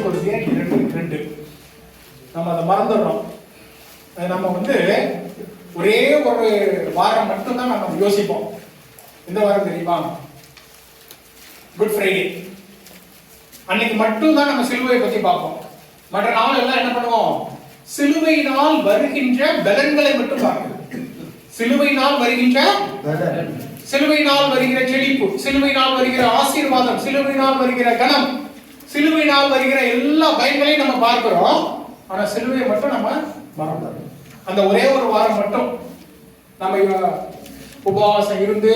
கொரிந்தியர் 2:2. நம்ம அதை மறந்துடுறோம். நம்ம ஒரே ஒரு வாரம் மட்டும்தான் நம்ம யோசிப்போம். இந்த வாரம் தெரியுமா? குட் ஃப்ரைடே அன்னைக்கு மட்டும்தான் நம்ம சிலுவையை பத்தி பார்ப்போம். மற்ற நாள் எல்லாம் என்ன பண்ணுவோம்? சிலுவையினால் வருகின்ற பலன்களை மட்டும் பார்க்கணும். சிலுவையினால் வருகின்ற சிலுவையினால் வருகிற செழிப்பு, சிலுவையினால் வருகிற ஆசீர்வாதம், சிலுவையினால் வருகிற கணம், சிலுவையினால் வருகிற எல்லா பயங்களையும் நம்ம பார்க்கிறோம். ஆனா சிலுவையை மட்டும் நம்ம மறந்துடுறோம். அந்த ஒரே ஒரு வாரம் மட்டும் நம்ம உபவாசம் இருந்து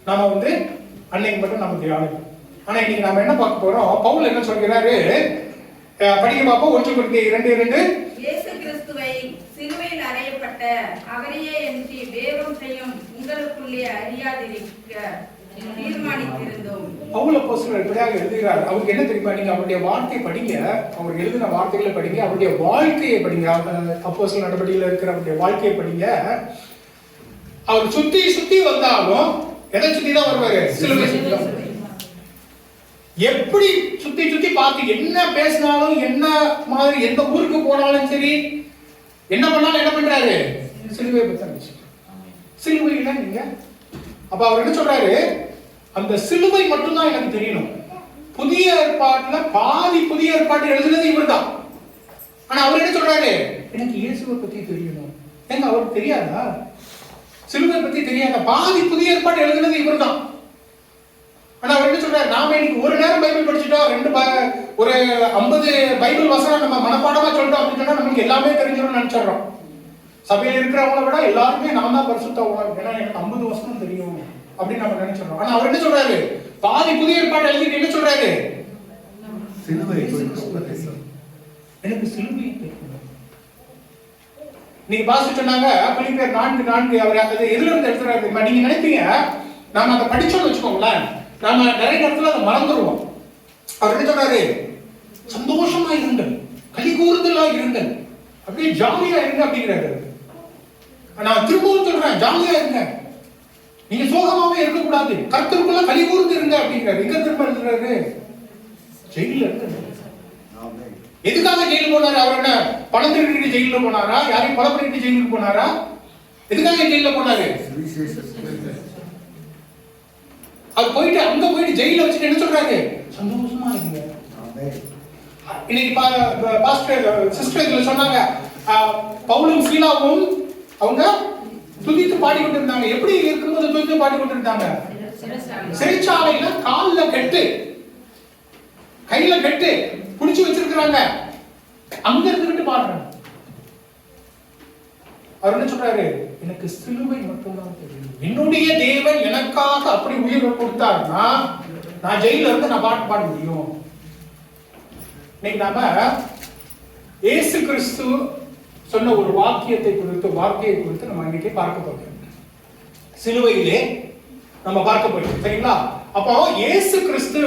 நாம அன்னைக்கு மட்டும் நம்ம தியானிப்போம். ஆனா இன்னைக்கு நாம என்ன பார்க்க போறோம்? பவுல் என்ன சொல்கிறாரு? படிக்க பார்ப்போம். 1 கொரிந்தியர் 2:2. இயேசு கிறிஸ்துவை சிலுவையில் அறையப்பட்ட அவரையே என்று வேறும் செய்யும் உங்களுக்குள்ளே அறியாதிருக்க தீர்மானித்திருந்தோம். பவுல் அப்போஸ்தலர் இப்படியாக எழுதுகிறார். அவருக்கு என்ன தெரியுமா? நீங்க அவருடைய வார்த்தை படிங்க, அவர் எழுதின வார்த்தைகளை படிங்க, அவருடைய வாழ்க்கையை படிங்க. அப்போஸ்தலர் நடவடிக்கையில் இருக்கிற அவருடைய வாழ்க்கையை படிங்க. அவர் சுத்தி சுத்தி வந்தாலும் எதை சுத்தி தான் வருவாரு? சிலுவை சுத்தி தான். எப்படி சுத்தி சுத்தி பார்த்து என்ன பேசினாலும், என்ன மாதிரி எந்த ஊருக்கு போனாலும் சரி, என்ன பண்ணாலும் என்ன பண்றாரு? சிலுவையை பத்தி. சிலுவையில நீங்க அப்ப அவர் என்ன சொல்றாரு? அந்த சிலுவை மட்டும்தான் எனக்கு தெரியணும். புதிய ஏற்பாட்டுல பாதி புதிய ஏற்பாடு எழுதுனது இவர் தான். ஆனா அவர் என்ன சொல்றாரு? எனக்கு இயேசுவை பத்தி தெரியணும். ஏங்க அவருக்கு தெரியாதா? சிலுவை பத்தி தெரியாத? பாதி புதிய ஏற்பாடு எழுதுனது இவர் தான். ஆனா அவர் என்ன சொல்றாரு? நாம இன்னைக்கு ஒரு நேரம் பைபிள் படிச்சுட்டோம், ஒரு 50 பைபிள் வசனம் நம்ம மனப்பாடமா சொல்லிட்டோம் அப்படின்னு சொன்னா நமக்கு எல்லாமே தெரிஞ்சிடும் நினைச்சிடறோம். சபையில் இருக்கிறவங்கள விட எல்லாருமே நான் தான் பரிசுத்தவான், ஏன்னா எனக்கு 50 வசனம் தெரியும் அப்படின்னு நம்ம நினைச்சிடறோம். ஆனா அவர் என்ன சொல்றாரு? பாதி புதிய ஏற்பாடு எழுதிட்டு என்ன சொல்றாரு? எனக்கு சிலுவை தெரியும். நீங்க பாஸ்டர் சொன்னாங்க பிலிப்பியர் 4:4. அவர் அதை எதுல இருந்து எடுத்துறாரு? நீங்க நினைப்பீங்க நாம அதை படிச்சோம்னு வச்சுக்கோங்களேன், நாம நிறைய நேரத்துல அதை மறந்துடுவோம். அவர் என்ன சொல்றாரு? சந்தோஷமா இருங்கள், களி கூறுதலா இருங்கள், அப்படியே ஜாலியா இருங்க அப்படிங்கிறாரு. நான் திரும்பவும் சொல்றேன், ஜாலியா இருங்க, நீங்க சோகமாவே இருக்க கூடாது, கர்த்தருக்குள்ள களி கூர்ந்து இருங்க அப்படிங்கிறாரு. எங்க திரும்ப எழுதுறாரு? ஜெயில இருக்கு. எதுக்காக ஜெயிலுக்கு போனாரு? அவர் என்ன பணம் திருடிட்டு ஜெயிலுக்கு போனாரா? யாரையும் கொலை பண்ணிட்டு ஜெயிலுக்கு போனாரா? எதுக்காக ஜெயில போனாரு? அவர் போயிட்டு அங்க போயிட்டு ஜெயில வச்சுட்டு என்ன சொல்றாரு? சந்தோஷமா இருங்க. இன்னைக்கு பாஸ்டர் சிஸ்டர் இதுல சொன்னாங்க, பவுலும் சீலாவும் அவங்க துதித்து பாடிக்கொண்டு இருந்தாங்க. எப்படி இருக்கும்போது துதித்து பாடிக்கொண்டு இருந்தாங்க? சிறைச்சாலையில கால்ல கட்டு, கையில கட்டு புடிச்சு வச்சிருக்கிறாங்க, அங்க இருந்துட்டு பாடுறாங்க. அவர் என்ன சொல்றாரு? எனக்கு சிலுவை மட்டும்தான் தெரியும். என்னுடைய தேவன் எனக்காக அப்படி உயிரை கொடுத்தாருன்னா நான் ஜெயில இருந்து நான் பாட்டு பாட முடியும். இன்னைக்கு நாம இயேசு கிறிஸ்து சொன்ன ஒரு வாக்கியத்தை குறித்து நம்ம இன்னைக்கு பார்க்க போறோம். சிலுவையிலே நம்ம பார்க்க போறோம். சரிங்களா? அப்போ இயேசு கிறிஸ்து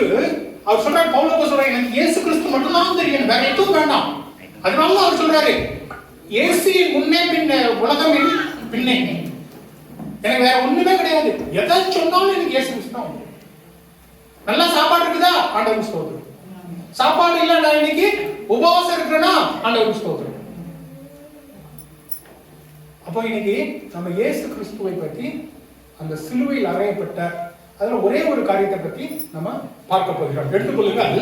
அவர் சொல்றாரு, பவுல் சொல்றாரு, எனக்கு இயேசு கிறிஸ்து மட்டும்தான் தெரியும், வேற எதுவும் வேண்டாம். அதனால அவர் சொல்றாரு, இயேசுவின் முன்னே பின்ன உலகமின் பின்னே எனக்கு வேற ஒண்ணுமே கிடையாது. எதை சொன்னாலும் எனக்கு இயேசு கிறிஸ்து தான். நல்லா சாப்பாடு இருக்குதா? ஆண்டவருக்கு ஸ்தோத்திரம். சாப்பாடு இல்ல, நான் இன்னைக்கு உபவாசம் இருக்கிறேன்னா ஆண்டவருக்கு ஸ்தோத்திரம். அப்போ இன்னைக்கு நம்ம இயேசு கிறிஸ்துவை பற்றி, அந்த சிலுவையில் அறையப்பட்ட அதுல ஒரே ஒரு காரியத்தை பற்றி நம்ம பார்க்க போகிறோம். எடுத்துக்கொள்ளுங்கள்,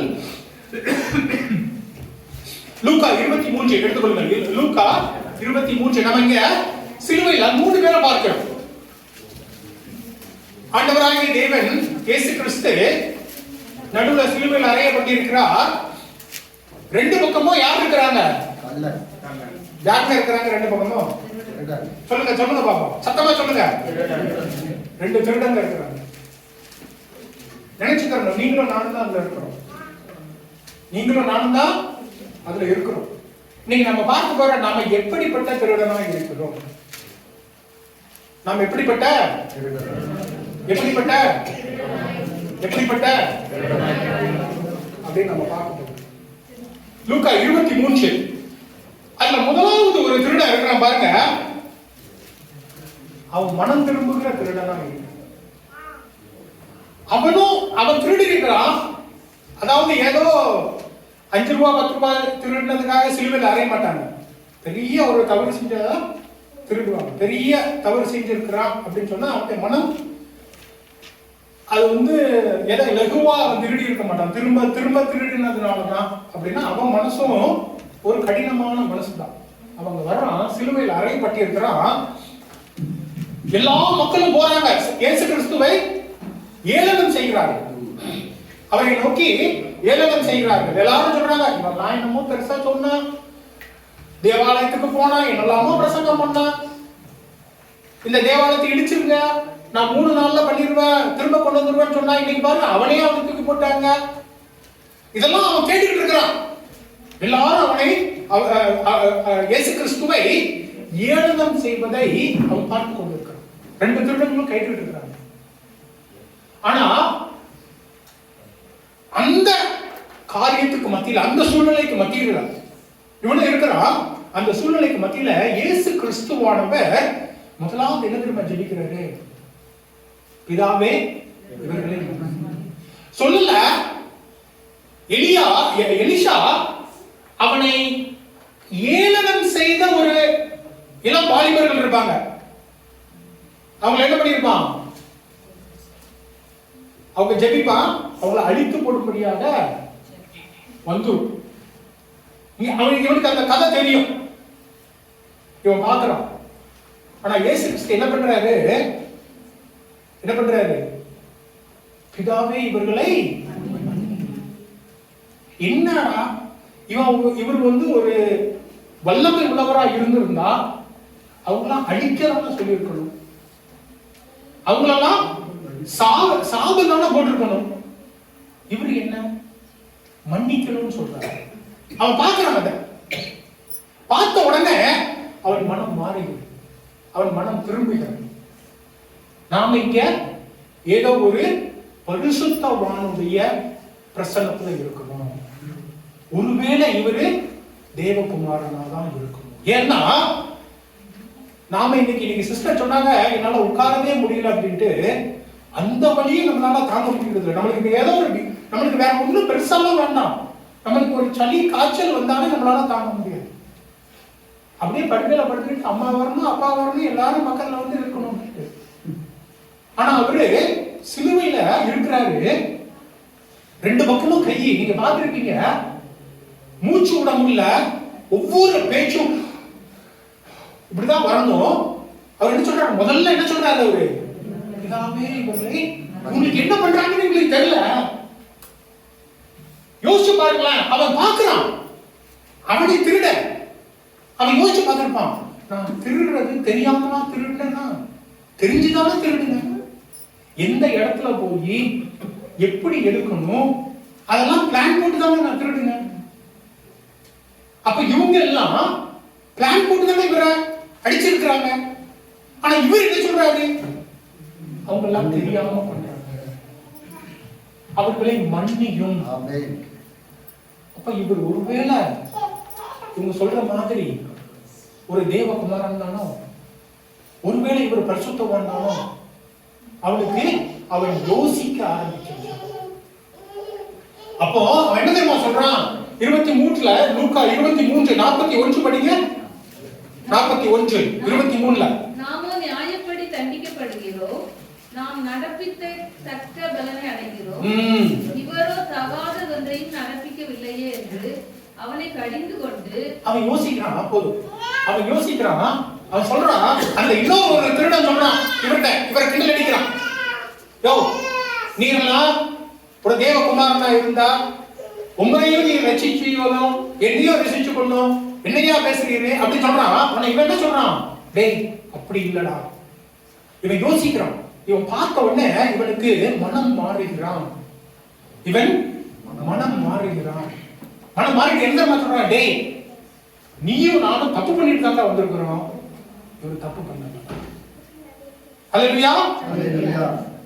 லூக்கா 23 எடுத்துக்கொள்ளுங்கள். லூக்கா 23. நம்ம இங்க சிலுவையில் 3 பேரை பார்க்கிறோம். ஆண்டவராகிய தேவன் இயேசு கிறிஸ்து நடுவுல சிலுவையில் அறையப்பட்டிருக்கிறார். 2 பக்கமும் யார் இருக்கிறாங்க? யாருங்க இருக்கிறாங்க 2 பக்கமும்? சொல்லுங்க சொல்லுங்க பாப்போம், சத்தமா சொல்லுங்க. 2 திருடங்க இருக்கிறாங்க. நினைச்சுக்கிறோம், நீங்களும் நானும் தான் அதுல இருக்கிறோம். நீங்களும் நானும் தான் அதுல இருக்கிறோம். நீங்க நம்ம பார்க்க போற நாம எப்படிப்பட்ட திருடனா இருக்கிறோம்? நாம் எப்படிப்பட்ட அப்படின்னு நம்ம பார்க்க போறோம். லூக்கா 23 அதுல முதலாவது ஒரு திருடன் இருக்கிறான் பாருங்க. அவன் மனம் திரும்புகிற திருடனா இருக்கிறான். அவன் திருடி இருக்கிறான். அதாவது ஏதோ 5 ரூபா 10 ரூபாய் திருடினதுக்காக சிலுவையில் அறைய மாட்டாங்க. பெரிய ஒரு தவறு செஞ்சாதான் திருடுவாங்க. பெரிய தவறு செஞ்சிருக்கிறான் அப்படின்னு சொன்னா அவனுடைய மனம் அது ஏதோ லகுவா திருடி இருக்க மாட்டான். திரும்ப திரும்ப திருடினதுனாலதான் அப்படின்னா அவன் மனசும் ஒரு கடினமான மனசுதான். அவங்க வர்றான், சிலுவையில் அறையப்பட்டு இருக்கிறான். எல்லா மக்களும் போறாங்க, இயேசு கிறிஸ்துவை ஏளனம் செய்கிறார்கள். அவரை நோக்கி ஏளனம் செய்கிறார்கள். எல்லாரும் சொல்றாங்க, இவெல்லாம் என்னமோ பெருசா சொன்னா, தேவாலயத்துக்கு போனா என்னெல்லாமோ பிரசங்கம் பண்ணா, இந்த தேவாலயத்தை இடிச்சிருங்க, நான் 3 நாள்ல பண்ணிடுவேன், திரும்ப கொண்டு வந்துருவேன்னு சொன்னா, இன்னைக்கு பாருங்க அவனே அவனை தூக்கி போட்டாங்க. இதெல்லாம் அவன் கேட்டுக்கிட்டு இருக்கிறான். எல்லாரும் அவனை இயேசு கிறிஸ்துவை ஏளனம் செய்வதை அவன் பார்த்து கொண்டிருக்கிறான். 2 திருடங்களும் கேட்டுக்கிட்டு இருக்கிறாங்க. ஆனா அந்த காரியத்துக்கு மத்தியில், அந்த சூழ்நிலைக்கு மத்தியில் இவனு இருக்கிறான். அந்த சூழ்நிலைக்கு மத்தியில இயேசு கிறிஸ்துவானவர் முதலாவது என்ன திரும்ப ஜெபிக்கிறாரு? பிதாவே இவர்களை சொல்லல. எலிஷா அவனை ஏளனம் செய்த ஒரு இளம் வாலிபர்கள் இருப்பாங்க. அவங்க என்ன பண்ணிருப்பான்? அவங்க ஜெபிப்பான், அவங்களை அழித்து போடும்படியாக வந்துரும். இவனுக்கு அந்த கதை தெரியும், இவன் பார்க்கிறான். ஆனா இயேசு கிறிஸ்து என்ன பண்றாரு? பிதாவே இவர்களை என்னடா இவர் ஒரு வல்லமை உள்ளவரா இருந்திருந்தா அவங்களாம் அழிக்கிறதா சொல்லியிருக்கணும், அவங்களெல்லாம் சாபதான போட்டிருக்கணும். இவரு என்ன மன்னிக்கணும்னு சொல்றாரு. அவன் பார்க்கிறான். அதை பார்த்த உடனே அவன் மனம் மாறுகிறது, அவன் மனம் திரும்புகிறது. நாம இங்க ஏதோ ஒரு பரிசுத்தவானுடைய பிரசன்னத்துல இருக்கணும். ஒருவேளை இவரு தேவகுமாரனா தான் இருக்கணும். ஏன்னா நாம இன்னைக்கு சிஸ்டர் சொன்னாங்க, என்னால உட்காரவே முடியல அப்படின்ட்டு. அந்த வழியை நம்மளால தாங்க முடிகிறது. நம்மளுக்கு ஏதோ நம்மளுக்கு வேற ஒன்றும் பெருசாலாம் வேண்டாம், நம்மளுக்கு ஒரு சளி காய்ச்சல் வந்தாலும் நம்மளால தாங்க முடியாது. அப்படியே படுக்கையில படுத்துட்டு அம்மா வரணும், அப்பா வரணும், எல்லாரும் மக்கள்ல இருக்கணும். ஆனா அவரு சிலுவையில இருக்கிறாரு. 2 பக்கமும் கை, நீங்க பார்த்திருப்பீங்க, மூச்சு விட முடியல. ஒவ்வொரு பேச்சும் இப்படிதான் வரணும். அவர் என்ன சொல்றாரு? முதல்ல என்ன சொல்றாரு அவரு? பிதாவே இவர்களை, உங்களுக்கு என்ன பண்றாங்கன்னு உங்களுக்கு தெரியல. யோசிச்சு பாருங்களேன். அவன் பார்க்கிறான், அவனை திருட அவன் யோசிச்சு பார்த்திருப்பான். நான் திருடுறது தெரியாம திருடுனா, தெரிஞ்சுதானே திருடுங்க. எந்த இடத்துல போய் எப்படி எடுக்கணும் அதெல்லாம் பிளான் போட்டு தானே நான் திருடுங்க. அப்ப இவங்க எல்லாம் பிளான் போட்டு தானே இவரை அடிச்சிருக்கிறாங்க. ஆனா இவர் என்ன சொல்றாரு? அவங்க எல்லாம் தெரியாம பண்றாங்க, அவர்களை மன்னியும். அப்ப இவர் ஒருவேளை இவங்க சொல்ற மாதிரி ஒரு தேவகுமாரன் தானோ, ஒருவேளை இவர் பரிசுத்தவான் தானோ, அவனுக்கு அவன் யோசிக்க ஆரம்பிக்கிறான். அப்போ அவன் என்ன தெரியுமா சொல்றான்? 23ல லூக்கா 23:41 படிங்க. 41 23ல நாமோ நியாயப்படி தண்டிக்கப்படுகிறோம், நாம் நடப்பித்த தக்க பலனை அடைகிறோம், இவரோ தகாததொன்றையும் நடப்பிக்கவில்லையே என்று அவனை கடிந்து கொண்டு அவன் யோசிக்கிறான். அப்போது அவன் யோசிக்கிறான். அவன் சொல்றான், அந்த இன்னொரு ஒரு திருடன் சொல்றான் இவரை கிண்டல் அடிக்கிறான். யோ, நீரெல்லாம் ஒரு தேவகுமாரனா இருந்தா உங்களையும் நீ ரசிச்சுக்கணும், என்னையும் ரசிச்சு கொள்ளும், என்னையா பேசுறீரு அப்படி சொல்றான். அவனை இவன் என்ன சொல்றான்? டேய் அப்படி இல்லடா. இவன் யோசிக்கிறான். இவன் பார்த்த உடனே இவனுக்கு மனம் மாறுகிறான். இவன் மனம் மாறுகிறான். மனம் மாறிட்டு என்ன சொல்றான்? டேய் நீயும் நானும் தப்பு பண்ணிட்டு தான் வந்திருக்கிறோம், இவரு தப்பு பண்ணல. அல்லேலூயா.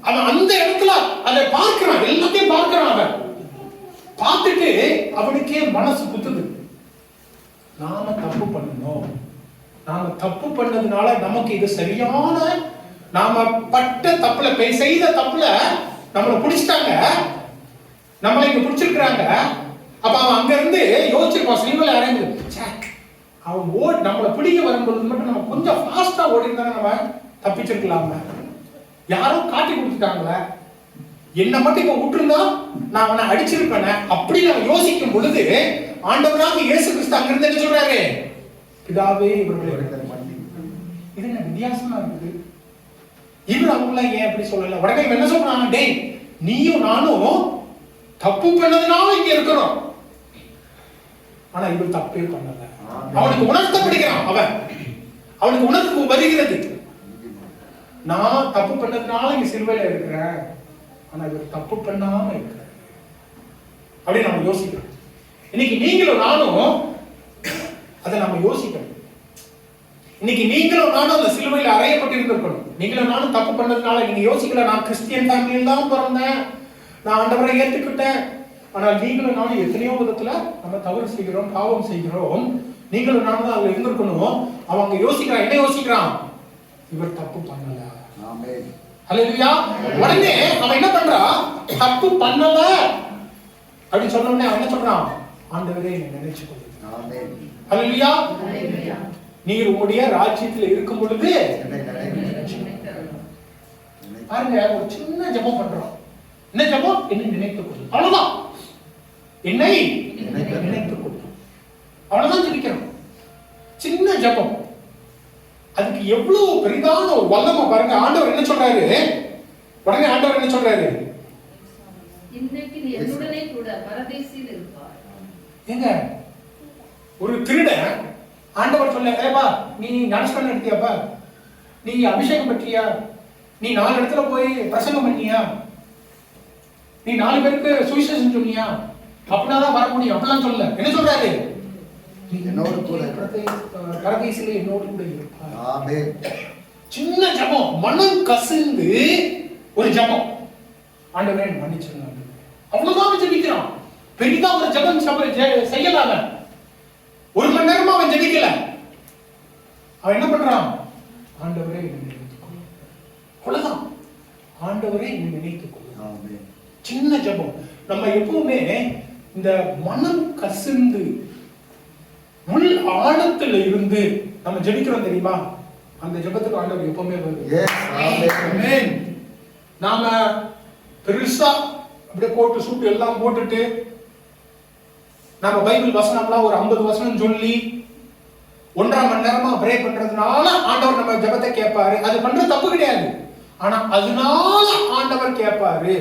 அவன் அந்த இடத்துல அதை பார்க்கிறான், எல்லாத்தையும் பார்க்கிறான். அவன் பார்த்துட்டு அவனுக்கே மனசு குத்துது. நாம தப்பு பண்ணணும், நாம தப்பு பண்ணதுனால நமக்கு இது சரியான, நாம பட்ட தப்புல செய்த தப்புல நம்மளை பிடிச்சிட்டாங்க. நம்மளை இங்க பிடிச்சிருக்கிறாங்க. அப்ப அவன் அங்க இருந்து யோசிச்சிருப்பான், சிலுவையில அறைந்து அவன் நம்மளை பிடிக்க வரும்பொழுது மட்டும் நம்ம கொஞ்சம் ஃபாஸ்டா ஓடிருந்தாங்க, நம்ம தப்பிச்சிருக்கலாம. யாரும் காட்டி கொடுத்துட்டாங்களே, என்ன மட்டும் இப்ப விட்டுருந்தா நான் அவனை அடிச்சிருப்பேன் அப்படி நம்ம யோசிக்கும் பொழுது ஆண்டவராக இயேசு கிறிஸ்து அங்க இருந்து என்ன சொல்றாரு? பிதாவே இவர்களை இது என்ன வித்தியாசமா இருக்குது. இவர் அவங்கள ஏன் அப்படி சொல்லல? உடனே என்ன சொல்றாங்க? டேய், நீயும் நானும் தப்பு பண்ணதுனால இங்க இருக்கிறோம். ஆனா இவர் தப்பே பண்ணல. அவனுக்கு உணர்த்தப்படுகிறான். அவனுக்கு உணர்வு வருகிறது, நான் தப்பு பண்ணதுனால இங்க சிலுவையில இருக்கிறேன், ஆனா இவர் தப்பு பண்ணாம இருக்கிறேன் அப்படின்னு நம்ம யோசிக்கிறோம். இன்னைக்கு நீங்களும் நானும் அதை நம்ம யோசிக்கணும். இன்னைக்கு நீங்களும் நானும் அந்த சிலுவையில் அறையப்பட்டிருக்கணும். நீங்களும் நானும் தப்பு பண்ணதுனால நீங்க யோசிக்கல, நான் கிறிஸ்டியன் ஃபேமிலியில் தான் பிறந்தேன், நான் ஆண்டவரை ஏற்றுக்கிட்டேன். ஆனால் நீங்களும் நானும் எத்தனையோ விதத்துல நம்ம தவறு செய்கிறோம், பாவம் செய்கிறோம். நீங்களும் நானும் தான் அதுல இருந்திருக்கணும். அவங்க யோசிக்கிறான், என்ன யோசிக்கிறான்? இவர் தப்பு பண்ணல. ஹல்லேலூயா. உடனே அவன் என்ன பண்றான்? தப்பு பண்ணல அப்படின்னு சொன்ன உடனே அவன் என்ன சொல்றான்? ஆண்டவரே என்னை நினைச்சு கொள்ளுங்க. ஹல்லேலூயா. நீர் உங்களுடைய ராஜ்யத்தில் இருக்கும் பொழுது பாருங்க, ஒரு சின்ன ஜெபம் பண்றோம். என்ன ஜெபம்? என்னை நினைத்துக் கொள்ளும். அவ்வளவுதான். என்னை நினைத்துக் கொள்ளும். அவ்வளவுதான் ஜெபிக்கிறோம். சின்ன ஜெபம். அதுக்கு எவ்வளவு பெரிதான ஒரு வல்லமை பாருங்க. ஆண்டவர் என்ன சொல்றாரு? உடனே ஆண்டவர் என்ன சொல்றாரு? இன்றைக்கு நீ என்னுடனே கூட பரதேசியில் இருப்பாய். ஏங்க, ஒரு திருடன் ஆண்டவர் சொல்ல, ஏப்பா நீ ஞானஸ்நானம் எடுத்தியாப்பா, நீ அபிஷேகம் பற்றியா, நீ 4 இடத்துல போய் பிரசங்கம் பண்ணியா, நீ 4 பேருக்கு சுவிசேஷம் சொன்னியா, அப்படின்னாதான் வர முடியும் அப்படிலாம் சொல்ல. என்ன சொல்றாரு? என்னோடு கூட பரதேசிலே என்னோடு கூட இருப்பார். ஆமென். சின்ன ஜெபம், மனம் கசிந்து ஒரு ஜெபம். ஆண்டவரே மன்னிச்சிருங்க. அவ்வளவுதான் ஜெபிக்கிறான். பெரிதா ஒரு ஜெபம் செய்யலாம 1 மணி நேரமா அவன் ஜெபிக்கல. அவன் என்ன பண்றான்? ஆண்டவரே என்னை நினைத்துக் கொள்ளும். அவ்வளவுதான். ஆண்டவரே என்னை நினைத்துக் கொள்ளும். ஆமென். சின்ன ஜெபம். நம்ம எப்பவுமே இந்த மனம் கசிந்து உள் ஆழத்துல இருந்து நம்ம ஜெபிக்கிறோம் தெரியுமா? அந்த ஜெபத்துக்கு ஆண்டவர் எப்பவுமே வருது. ஆமென். நாம பெருசா அப்படியே கோட்டு சூட்டு எல்லாம் போட்டுட்டு நம்ம பைபிள் வசனம்லாம் ஒரு 50 வசனம் சொல்லி 1.5 மணி நேரமா ப்ரே பண்றதுனால ஆண்டவர் நம்ம ஜெபத்தை கேட்பாரு. அது பண்றது தப்பு கிடையாது, ஆனா அதனால ஆண்டவர் கேட்பாரு.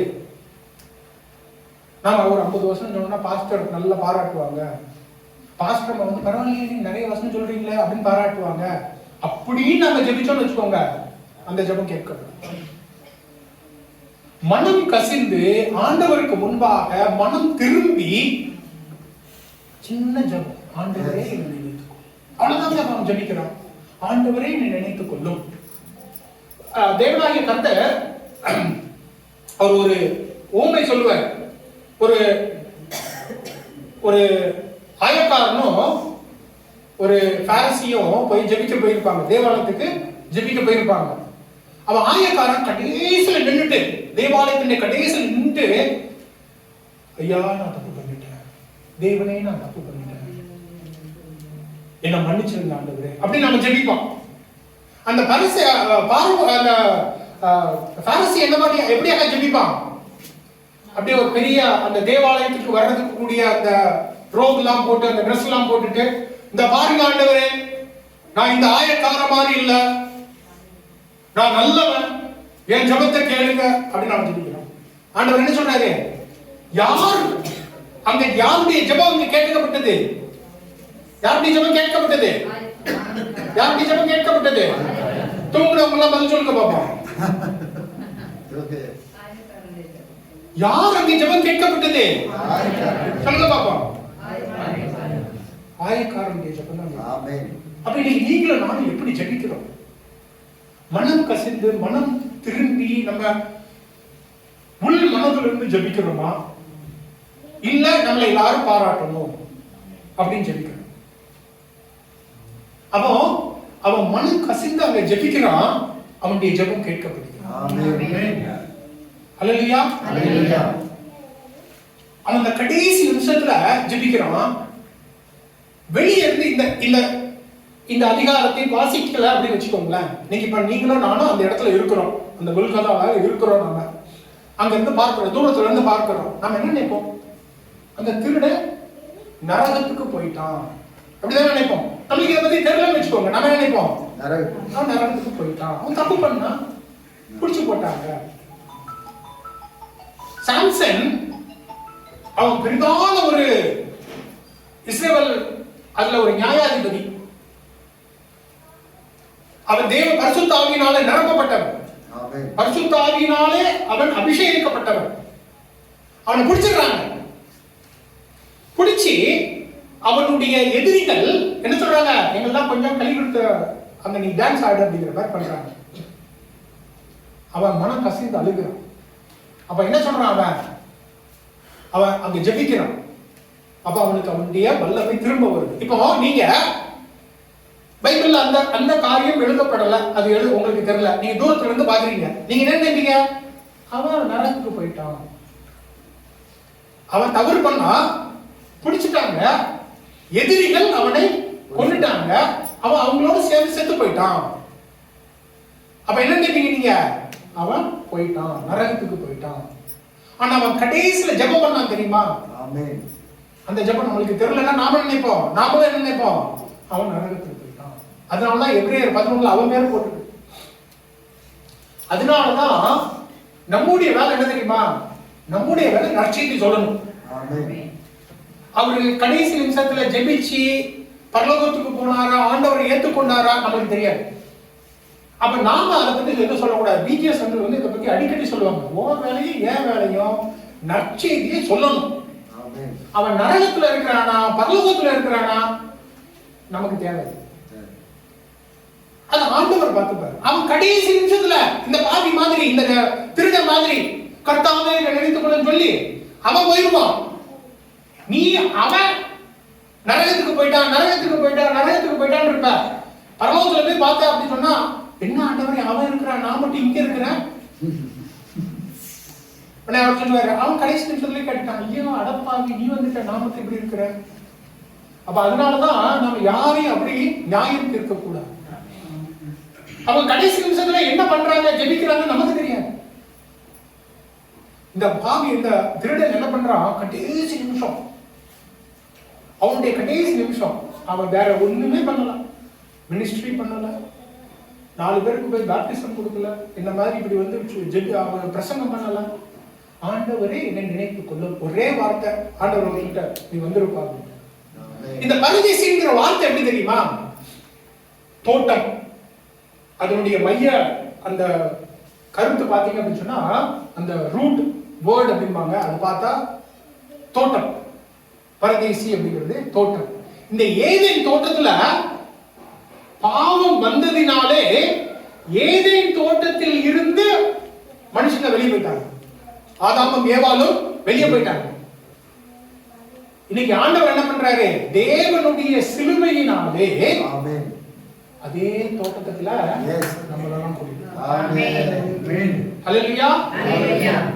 நாம ஒரு 50 வசனம் சொன்னா பாஸ்டர் நல்லா பாராட்டுவாங்க. பாஸ்டர் வந்து பரவாயில்லையே நீங்க நிறைய வசனம் சொல்றீங்களே அப்படின்னு பாராட்டுவாங்க. அப்படின்னு நம்ம ஜெபிச்சோம்னு வச்சுக்கோங்க, அந்த ஜெபம் கேட்கணும். மனம் கசிந்து ஆண்டவருக்கு முன்பாக மனம் திரும்பி சின்ன ஜெபம், ஆண்டவரே என்னை நினைத்துக் கொள்ளும். அவ்வளவுதான் நம்ம ஜெபிக்கிறோம். ஆண்டவரே என்னை நினைத்துக் கொள்ளும். தேவனாகிய கர்த்தர் அவர் ஒரு ஓமை சொல்லுவார். ஒரு ஒரு ஆயக்காரனும் ஒரு பாரிசியும் போய் ஜெபிக்க போயிருப்பாங்க. தேவாலயத்துக்கு ஜெபிக்க போயிருப்பாங்க. அவன் ஆயக்காரன் கடைசியில நின்றுட்டு, தேவாலயத்தின் கடைசியில் நின்று, ஐயா நான் தப்பு பண்ணிட்டேன், தேவனே நான் தப்பு பண்ணிட்டேன், என்ன மன்னிச்சிருங்க ஆண்டவரே அப்படின்னு நம்ம ஜெபிப்போம். அந்த பாரிசி என்ன மாதிரி எப்படியாக ஜெபிப்பான்? அப்படியே ஒரு பெரிய அந்த தேவாலயத்துக்கு வர்றதுக்கு கூடிய அந்த ரோப் எல்லாம் போட்டு அந்த ட்ரெஸ் எல்லாம் போட்டுட்டு, இந்த பாருங்க ஆண்டவரே நான் இந்த ஆயக்கார மாதிரி இல்ல, நான் நல்லவன், என் ஜெபத்தை கேளுங்க அப்படின்னு நான் ஜெபிக்கிறோம். ஆண்டவர் என்ன சொல்றாரு? யார் அங்க யாருடைய ஜெபம் அங்க கேட்கப்பட்டது? யாருடைய ஜெபம் கேட்கப்பட்டது? யாருடைய ஜெபம் கேட்கப்பட்டது? தூங்குறவங்க எல்லாம் பதில் சொல்லுங்க பாப்போம். யார் அங்கே ஜெபம் கேட்கப்பட்டது? சொல்லுங்க பாப்போம். ஆயக்காரனுடைய ஜெபம் தான். ஆமென். அப்ப நீங்களும் நானும் எப்படி ஜெபிக்கிறோம்? மனம் கசிந்து மனம் திரும்பி நம்ம உள் மனதிலிருந்து ஜெபிக்கிறோமா, இல்ல நம்மளை எல்லாரும் பாராட்டணும் அப்படின்னு ஜெபிக்கிறோம்? அப்போ அவன் மனம் கசிந்து அங்க ஜெபிக்கிறான், அவனுடைய ஜெபம் கேட்கப்படுகிறது. ஆமென். அல்லேலூயா. அல்லேலூயா. அவன் அந்த கடைசி நிமிஷத்துல ஜெபிக்கிறான். வெளியே இருந்து இந்த இந்த அதிகாரத்தை வாசிக்கல அப்படின்னு வச்சுக்கோங்களேன். இன்னைக்கு இப்ப நீங்களும் நானும் அந்த இடத்துல இருக்கிறோம், அந்த கொல்கத்தால இருக்கிறோம். நம்ம அங்க இருந்து பார்க்கிறோம், தூரத்துல இருந்து பார்க்கிறோம். நம்ம என்ன நினைப்போம்? அந்த திருடன் நரகத்துக்கு போயிட்டான் அப்படிதான் நினைப்போம். நம்மளுக்கு இதை பத்தி தெரியலன்னு வச்சுக்கோங்க, நம்ம என்ன நினைப்போம்? அவன் நரகத்துக்கு போயிட்டான், அவன் தப்பு பண்ணா, புடிச்சு போட்டாங்க. சாம்சன் அவன் பெரிதான ஒரு இஸ்ரவேல் அதுல ஒரு நியாயாதிபதி. அவன் தேவ பரிசுத்த ஆவியினாலே நிரப்பப்பட்டவன், பரிசுத்த ஆவியினாலே அவன் அபிஷேகிக்கப்பட்டவன். அவனை பிடிச்சிடுறாங்க. பிடிச்சி அவனுடைய எதிரிகள் என்ன சொல்றாங்க? எங்கெல்லாம் கொஞ்சம் கழி கொடுத்த அங்க நீ டான்ஸ் ஆடு அப்படிங்கிற மாதிரி பண்றாங்க. அவன் மனம் கசிந்து அழுகிறான். அப்ப என்ன சொல்றான்? அவன் அங்க ஜெபிக்கிறான். அப்ப அவனுக்கு அவனுடைய வல்லமை திரும்ப வருது. இப்போ நீங்க பைபிள்ல அந்த காரியம் எழுதப்படல, அது உங்களுக்கு தெரியல, நீங்க தூரத்துல இருந்து பாக்குறீங்க. நீங்க என்ன நினைப்பீங்க? அவன் நரகத்துக்கு போயிட்டான், அவன் தவறு பண்ணா பிடிச்சிட்டாங்க, எதிரிகள் அவனை கொன்னுட்டாங்க, அவன் அவங்களோட சேர்ந்து செத்து போயிட்டான். அப்ப என்ன நினைப்பீங்க நீங்க? அவன் போயிட்டான், நரகத்துக்கு போயிட்டான். ஆனா அவன் கடைசியில ஜெபம் பண்ணான் தெரியுமா? அந்த ஜெபம் நம்மளுக்கு தெரியலன்னா நாம நினைப்போம், நாமளும் என்ன நினைப்போம்? அவன் நரகத்துக்கு போயிட்டான். அதனாலதான் எபிரேயர் 11 அவன் பேர் போட்டு. அதனாலதான் நம்முடைய வேலை என்ன தெரியுமா? நம்முடைய வேலை நற்செய்தி சொல்லணும். அவரு கடைசி நிமிஷத்துல ஜெபிச்சு பரலோகத்துக்கு போனாரா, ஆண்டவரை ஏற்றுக்கொண்டாரா நம்மளுக்கு தெரியாது. அப்ப நாம அதை பத்தி எதுவும் சொல்லக்கூடாது. பிஜிஎஸ் வந்து இதை பத்தி அடிக்கடி சொல்லுவாங்க. உன் வேலையும் என் வேலையும் நற்செய்தியை சொல்லணும். அவன் நரகத்துல இருக்கிறானா பரலோகத்துல இருக்கிறானா நமக்கு தேவை. அது ஆண்டவர் பார்த்துப்பாரு. அவன் கடைசி நிமிஷத்துல இந்த பாவி மாதிரி, இந்த திருட மாதிரி கர்த்தாவே நினைத்துக் கொள்ள சொல்லி அவன் போயிருவான். நீ அவன் நரகத்துக்கு போயிட்டான், நரகத்துக்கு போயிட்டான், நரகத்துக்கு போயிட்டான்னு இருப்ப. பரலோகத்துல போய் பார்த்த அப்படின்னு சொன்னா, என்ன ஆண்டவரே அவன் இருக்கிறான், நான் மட்டும் இங்க இருக்கிறேன். அவர் சொல்லுவாரு, அவன் கடைசி நிமிஷத்துல கேட்டான், ஐயோ அடப்பாவி நீ வந்துட்ட, நான் மட்டும் இப்படி இருக்கிற. அப்ப அதனாலதான் நம்ம யாரையும் அப்படி நியாயம் தீர்க்க கூடாது. அவங்க கடைசி நிமிஷத்துல என்ன பண்றாங்க, ஜெபிக்கிறாங்க நமக்கு தெரியாது. இந்த பாவி இந்த திருடன் என்ன பண்றான்? கடைசி நிமிஷம், அவனுடைய கடைசி நிமிஷம் அவன் வேற ஒண்ணுமே பண்ணல, மினிஸ்ட்ரி பண்ணல, 4 பேருக்கு போய் பேப்டிசம் கொடுக்கல, இந்த மாதிரி இப்படி வந்து அவன் பிரசங்கம் பண்ணல. ஆண்டவரே என்னை நினைத்துக் கொள்ள ஒரே வார்த்தை ஆண்டவர் கிட்ட நீ வந்திருப்பாங்க. இந்த பரதேசிங்கிற வார்த்தை எப்படி தெரியுமா? தோட்டம், அதனுடைய மைய அந்த கருத்து பாத்தீங்க அப்படின்னு சொன்னா அந்த ரூட் வேர்ட் அப்படிம்பாங்க. அது பார்த்தா தோட்டம், பரதேசி அப்படிங்கிறது தோட்டம். இந்த ஏதேன் தோட்டத்துல பாவம் வந்ததினாலே ஏதேன் தோட்டத்தில் இருந்து மனுஷங்க வெளியே போயிட்டாங்க. ஆதாமும் ஏவாளும் வெளியே போயிட்டாங்க. இன்னைக்கு ஆண்டவர் என்ன பண்றாரு? தேவனுடைய சிலுவையினாலே அதே தோட்டத்துல நம்மளெல்லாம்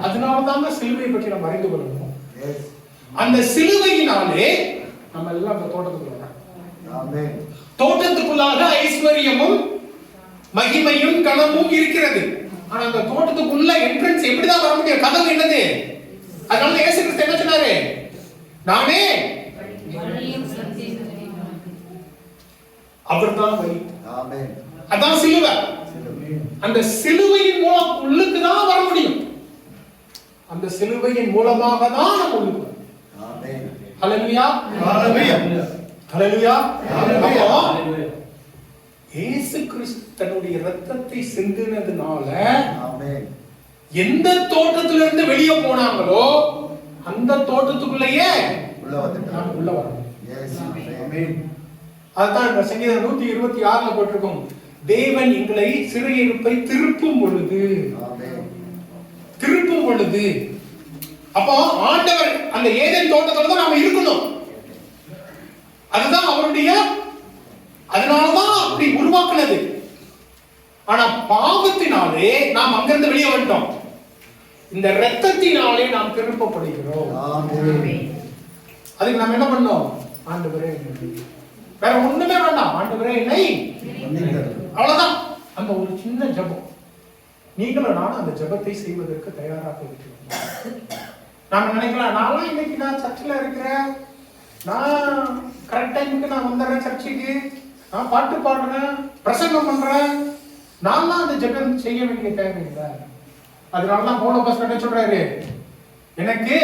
அதனாலதான் சிலுவையை பற்றி நம்ம அறிந்து கொள்ளணும். அந்த சிலுவையினாலே நம்ம எல்லாம் அந்த தோட்டத்துக்குள்ள, தோட்டத்துக்குள்ளாக ஐஸ்வர்யமும் மகிமையும் கனமும் இருக்கிறது. ஆனா அந்த தோட்டத்துக்குள்ள என்ட்ரன்ஸ் எப்படிதான் வர முடியும்? கதவு என்னது? அதனால இயேசு கிறிஸ்து என்ன சொன்னாரு? நானே அவர்தான் வழி. அதான் சிலுவை. அந்த சிலுவையின் மூலம் உள்ளுக்கு தான் வர முடியும். அந்த சிலுவையின் மூலமாக தான் நம்ம உள்ளுக்கு வரும். ஹல்லேலூயா, ஹல்லேலூயா, ஹல்லேலூயா. இயேசு கிறிஸ்து தன்னுடைய இரத்தத்தை சிந்தினதுனால எந்த தோட்டத்திலிருந்து வெளியே போனாங்களோ அந்த தோட்டத்துக்குள்ளேயே உள்ள வரணும். அதுதான் சங்கீதம் 126 போட்டிருக்கும், தேவன் எங்களை சிறையிருப்பை திருப்பும் பொழுது, திருப்பும் பொழுது. அப்போ ஆண்டவர் அந்த ஏதேன் தோட்டத்துல தான் நாம இருக்கணும். அதுதான் அவருடைய, அதனாலதான் அப்படி உருவாக்குனது. ஆனா பாவத்தினாலே நாம் அங்கிருந்து வெளியே வந்துட்டோம். இந்த இரத்தத்தினாலே நாம் திருப்பப்படுகிறோம். அதுக்கு நம்ம என்ன பண்ணோம்? ஆண்டவரே வேற ஒண்ணுமே வேண்டாம், ஆண்டவரே என்னை, அவ்வளவுதான். அந்த ஒரு சின்ன ஜெபம் நீங்களும் நானும் அந்த ஜெபத்தை செய்வதற்கு தயாராக இருக்கிறோம். நாம நினைக்கலாம், நான்லாம் இன்னைக்கு நான் சர்ச்சில் இருக்கிறேன், நான் கரெக்ட் டைமுக்கு நான் வந்துடுறேன் சர்ச்சுக்கு, நான் பாட்டு பாடுறேன், பிரசங்கம் பண்றேன், நான் தான் அந்த ஜெபம் செய்ய வேண்டிய தேவையில்லை. அதனாலதான் பவுல் என்ன சொல்றாரு, எனக்கு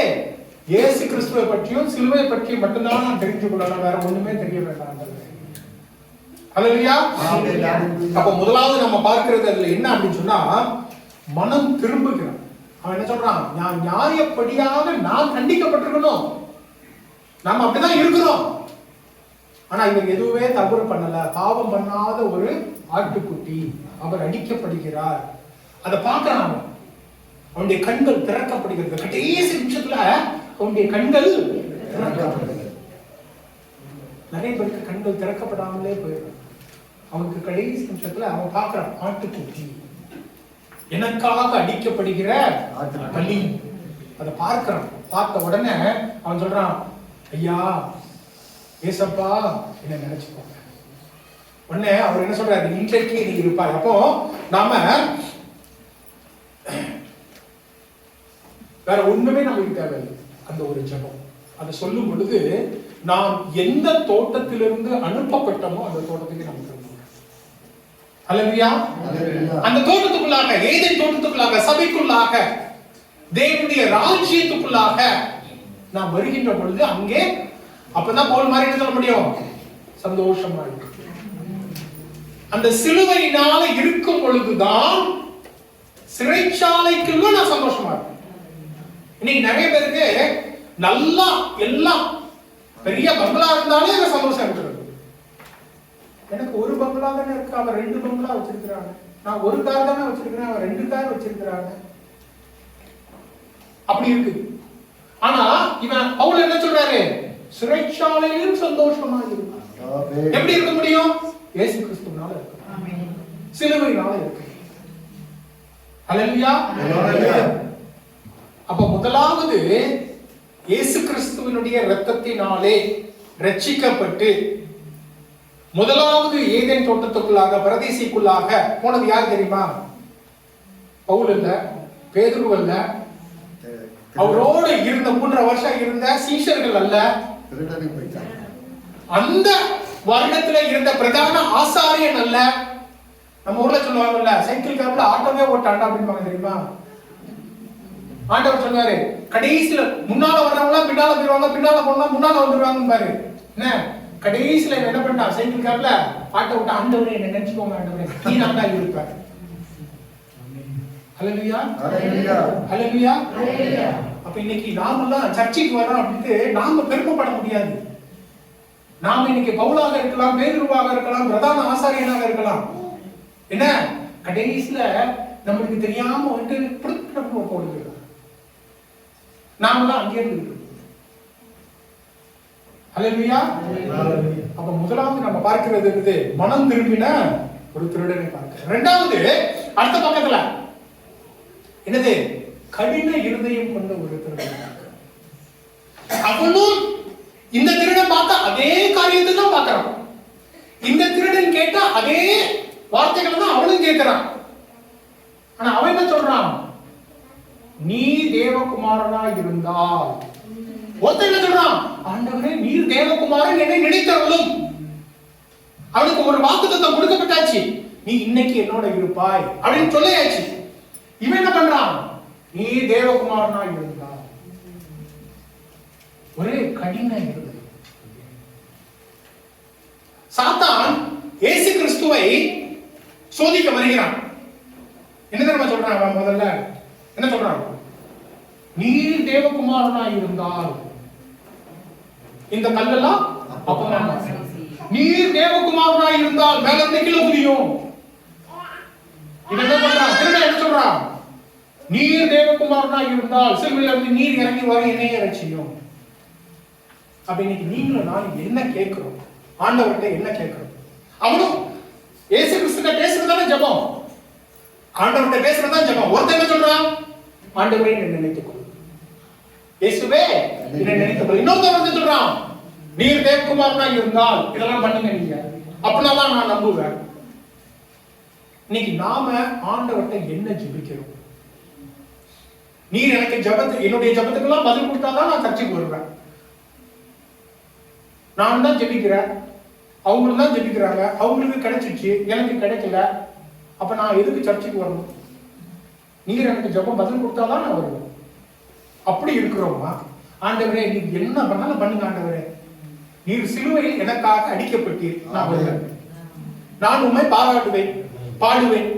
இயேசு கிறிஸ்துவை பற்றியும் சிலுவை பற்றியும் மட்டும்தான் நான் தெரிஞ்சு கொள்ளலாம், வேற ஒண்ணுமே தெரிய வேண்டாம். அல்லேலூயா. அப்ப முதலாவது நம்ம பார்க்கிறது அதுல என்ன அப்படின்னு சொன்னா, மனம் திரும்புகிறான். அவன் என்ன சொல்றான், நான் நியாயப்படியாக நான் கண்டிக்கப்பட்டிருக்கணும், நாம அப்படிதான் இருக்கிறோம். ஆனா இவங்க எதுவுமே தவறு பண்ணல, பாவம் பண்ணாத ஒரு ஆட்டுக்குட்டி, அவர் அடிக்கப்படுகிறார். அதை பார்க்கிறான். அவனுடைய கண்கள் திறக்கப்படுகிறது. கடைசி நிமிஷத்துல அவனுடைய கண்கள் திறக்கப்படுகிறது. நிறைய பேருக்கு கண்கள் திறக்கப்படாமலே போயிடும். அவனுக்கு கடைசி நிமிஷத்துல அவன் பார்க்கிறான், ஆட்டுக்குட்டி, எனக்காக அடிக்கப்படுகிற பலி. அதை பார்க்கிறான். பார்த்த உடனே அவன் சொல்றான், ஐயா ஏசப்பா என்ன நினைச்சுக்கோங்க. உடனே அவர் என்ன சொல்றாரு, இன்றைக்கு நீ இருப்பாய். அப்போ நாம வேற ஒண்ணுமே நமக்கு தேவையில்லை, அந்த ஒரு ஜெபம். அதை சொல்லும் பொழுது நாம் எந்த தோட்டத்திலிருந்து அனுப்பப்பட்டோமோ அந்த தோட்டத்துக்கு நமக்கு அல்லேலூயா. அந்த தோட்டத்துக்குள்ளாக, ஏதேன் தோட்டத்துக்குள்ளாக, சபைக்குள்ளாக, தேவனுடைய ராஜ்யத்துக்குள்ளாக நாம் வருகின்ற பொழுது அங்கே அப்பதான் பவுல் மாதிரி என்ன சொல்ல முடியும், சந்தோஷமா இருக்கு. அந்த சிலுவையினால இருக்கும் பொழுதுதான் சிறைச்சாலைக்குள்ள நான் சந்தோஷமா இருக்கேன். இன்னைக்கு நிறைய பேருக்கு நல்லா எல்லாம் பெரிய பங்களா இருந்தாலே அந்த சந்தோஷம் இருக்கிறது. எனக்கு ஒரு பங்களா தானே இருக்கு, அவன் 2 பங்களா வச்சிருக்கிறாங்க. நான் ஒரு கார் தானே வச்சிருக்கிறேன், அவன் 2 கார் வச்சிருக்கிறாங்க. அப்படி இருக்கு. ஆனா இவன் பவுல் என்ன சொல்றாரு, சிறைச்சாலையிலும் சந்தோஷமா இருக்கு. எப்படி இருக்க முடியும்? இயேசு கிறிஸ்துவினால இருக்கு, சிலுவையினால இருக்கு. அல்லேலூயா. அப்ப முதலாவது இயேசு கிறிஸ்துவினுடைய இரத்தத்தினாலே ரட்சிக்கப்பட்டு முதலாவது ஏதேன் தோட்டத்துக்குள்ளாக, பரதீசிக்குள்ளாக போனது யார் தெரியுமா? பவுல் இல்ல, பேதுரு அல்ல, அவரோடு இருந்த 3 வருஷம் இருந்த சீஷர்கள் அல்ல, அந்த வருடத்துல இருந்த பிரதான ஆசாரியன் அல்ல. நம்ம ஊர்ல சொல்லுவாங்கல்ல, சைக்கிள் காப்புல ஆட்டோவே ஓட்டாண்டா அப்படின்பாங்க தெரியுமா? ஆண்டவர் சொன்னாரு, கடைசியில முன்னால வர்றவங்க பின்னால போயிருவாங்க, பின்னால போனா முன்னால வந்துருவாங்க பாரு. என்ன கடைசியில என்ன பண்ணா, சைக்கிள் காப்புல ஆட்டோ விட்டா, ஆண்டவரே என்ன நினைச்சுக்கோங்க, ஆண்டவரே நீ நான் தான் இருப்பேன். அல்லேலூயா, அல்லேலூயா. அப்ப இன்னைக்கு நாமெல்லாம் சர்ச்சைக்கு வர்றோம் அப்படின்ட்டு நாம பெருமைப்பட முடியாது. நாம இன்னைக்கு பவுலாக இருக்கலாம், பேதுருவாக இருக்கலாம், பிரதான ஆசாரியனாக இருக்கலாம். என்ன கடைசியில நம்மளுக்கு தெரியாம வந்து போடுது, நாமெல்லாம் அங்கே இருக்கு. அல்லேலூயா. அப்ப முதலாவது நம்ம பார்க்கிறது மனம் திரும்பின ஒரு திருடனை பார்க்க. இரண்டாவது அடுத்த பக்கத்துல என்னது, கடின இருதயம் கொண்ட ஒரு திருடனை பார்க்க. அவனும் இந்த திருடன் பார்த்தா அதே காரியத்தை தான் பார்க்கறான். இந்த திருடன் கேட்டா அதே வார்த்தைகளை தான் அவனும் கேட்கிறான். ஆனா அவன் என்ன சொல்றான், நீ தேவகுமாரனா இருந்தால். ஒருத்தன் என்ன சொல்றான், ஆண்டவரே நீர் தேவகுமாரன் என்னை நினைத்தருளும். அவனுக்கு ஒரு வாக்குத்தத்தம் கொடுக்கப்பட்டாச்சு, நீ இன்னைக்கு என்னோட இருப்பாய் அப்படின்னு சொல்லியாச்சு. இவன் என்ன பண்றான், நீ தேவகுமாரனா இருந்தால். ஒரே கடின இருதயம். சாத்தான் இயேசு கிறிஸ்துவை சோதிக்க வருகிறான். என்ன தெரியுமா சொல்றான்? முதல்ல என்ன சொல்றான், நீர் தேவகுமாரனா இருந்தால் இந்த கல்லெல்லாம் அப்பமா. நீர் தேவகுமாரனா இருந்தால் மேல இருந்து கீழே குதியும். என்ன பண்றான் திருடன், என்ன சொல்றான், நீர் தேவகுமாரனா இருந்தால் சிலுவையில இருந்து நீர் இறங்கி வர என்னைய ரட்சியும். அப்ப இன்னைக்கு நீங்களும் நான் என்ன கேட்கிறோம், ஆண்டவர்கிட்ட என்ன கேட்கிறோம்? அவனும் இயேசு கிறிஸ்துட்ட பேசுறதுதானே ஜெபம், ஆண்டவர்கிட்ட பேசுறதுதான் ஜெபம். ஒருத்தன் என்ன சொல்றான், ஆண்டவரே என்னை நினைத்துக் கொள்ளும். இயேசுவே என்னை நினைத்துக் கொள்ளும். இன்னொருத்தர் வந்து சொல்றான், நீர் தேவகுமாரனா இருந்தால் இதெல்லாம் பண்ணுங்க நீங்க, அப்படின்னாதான் நான் நம்புவேன். இன்னைக்கு நாம ஆண்டவர்கிட்ட என்ன ஜெபிக்கிறோம்? நீர் எனக்கு ஜபத்து, என்னுடைய ஜபத்துக்கெல்லாம் பதில் கொடுத்தாதான் நான் சர்ச்சைக்கு வருவேன். நான் தான் ஜெபிக்கிறேன், அவங்களும் தான் ஜெபிக்கிறாங்க, அவங்களுக்கு கிடைச்சிச்சு, எனக்கு கிடைக்கல. அப்ப நான் எதுக்கு சர்ச்சைக்கு வரணும்? நீர் எனக்கு ஜபம் பதில் கொடுத்தாதான் நான் வருவேன். அப்படி இருக்கிறோமா? ஆண்டவரே நீங்க என்ன பண்ணாலும் பண்ணுங்க ஆண்டவரே, நீர் சிலுவையில் எனக்காக அடிக்கப்பட்டீர், நான் வருவேன். நான் உண்மை பாராட்டுவேன், பாடுவேன்,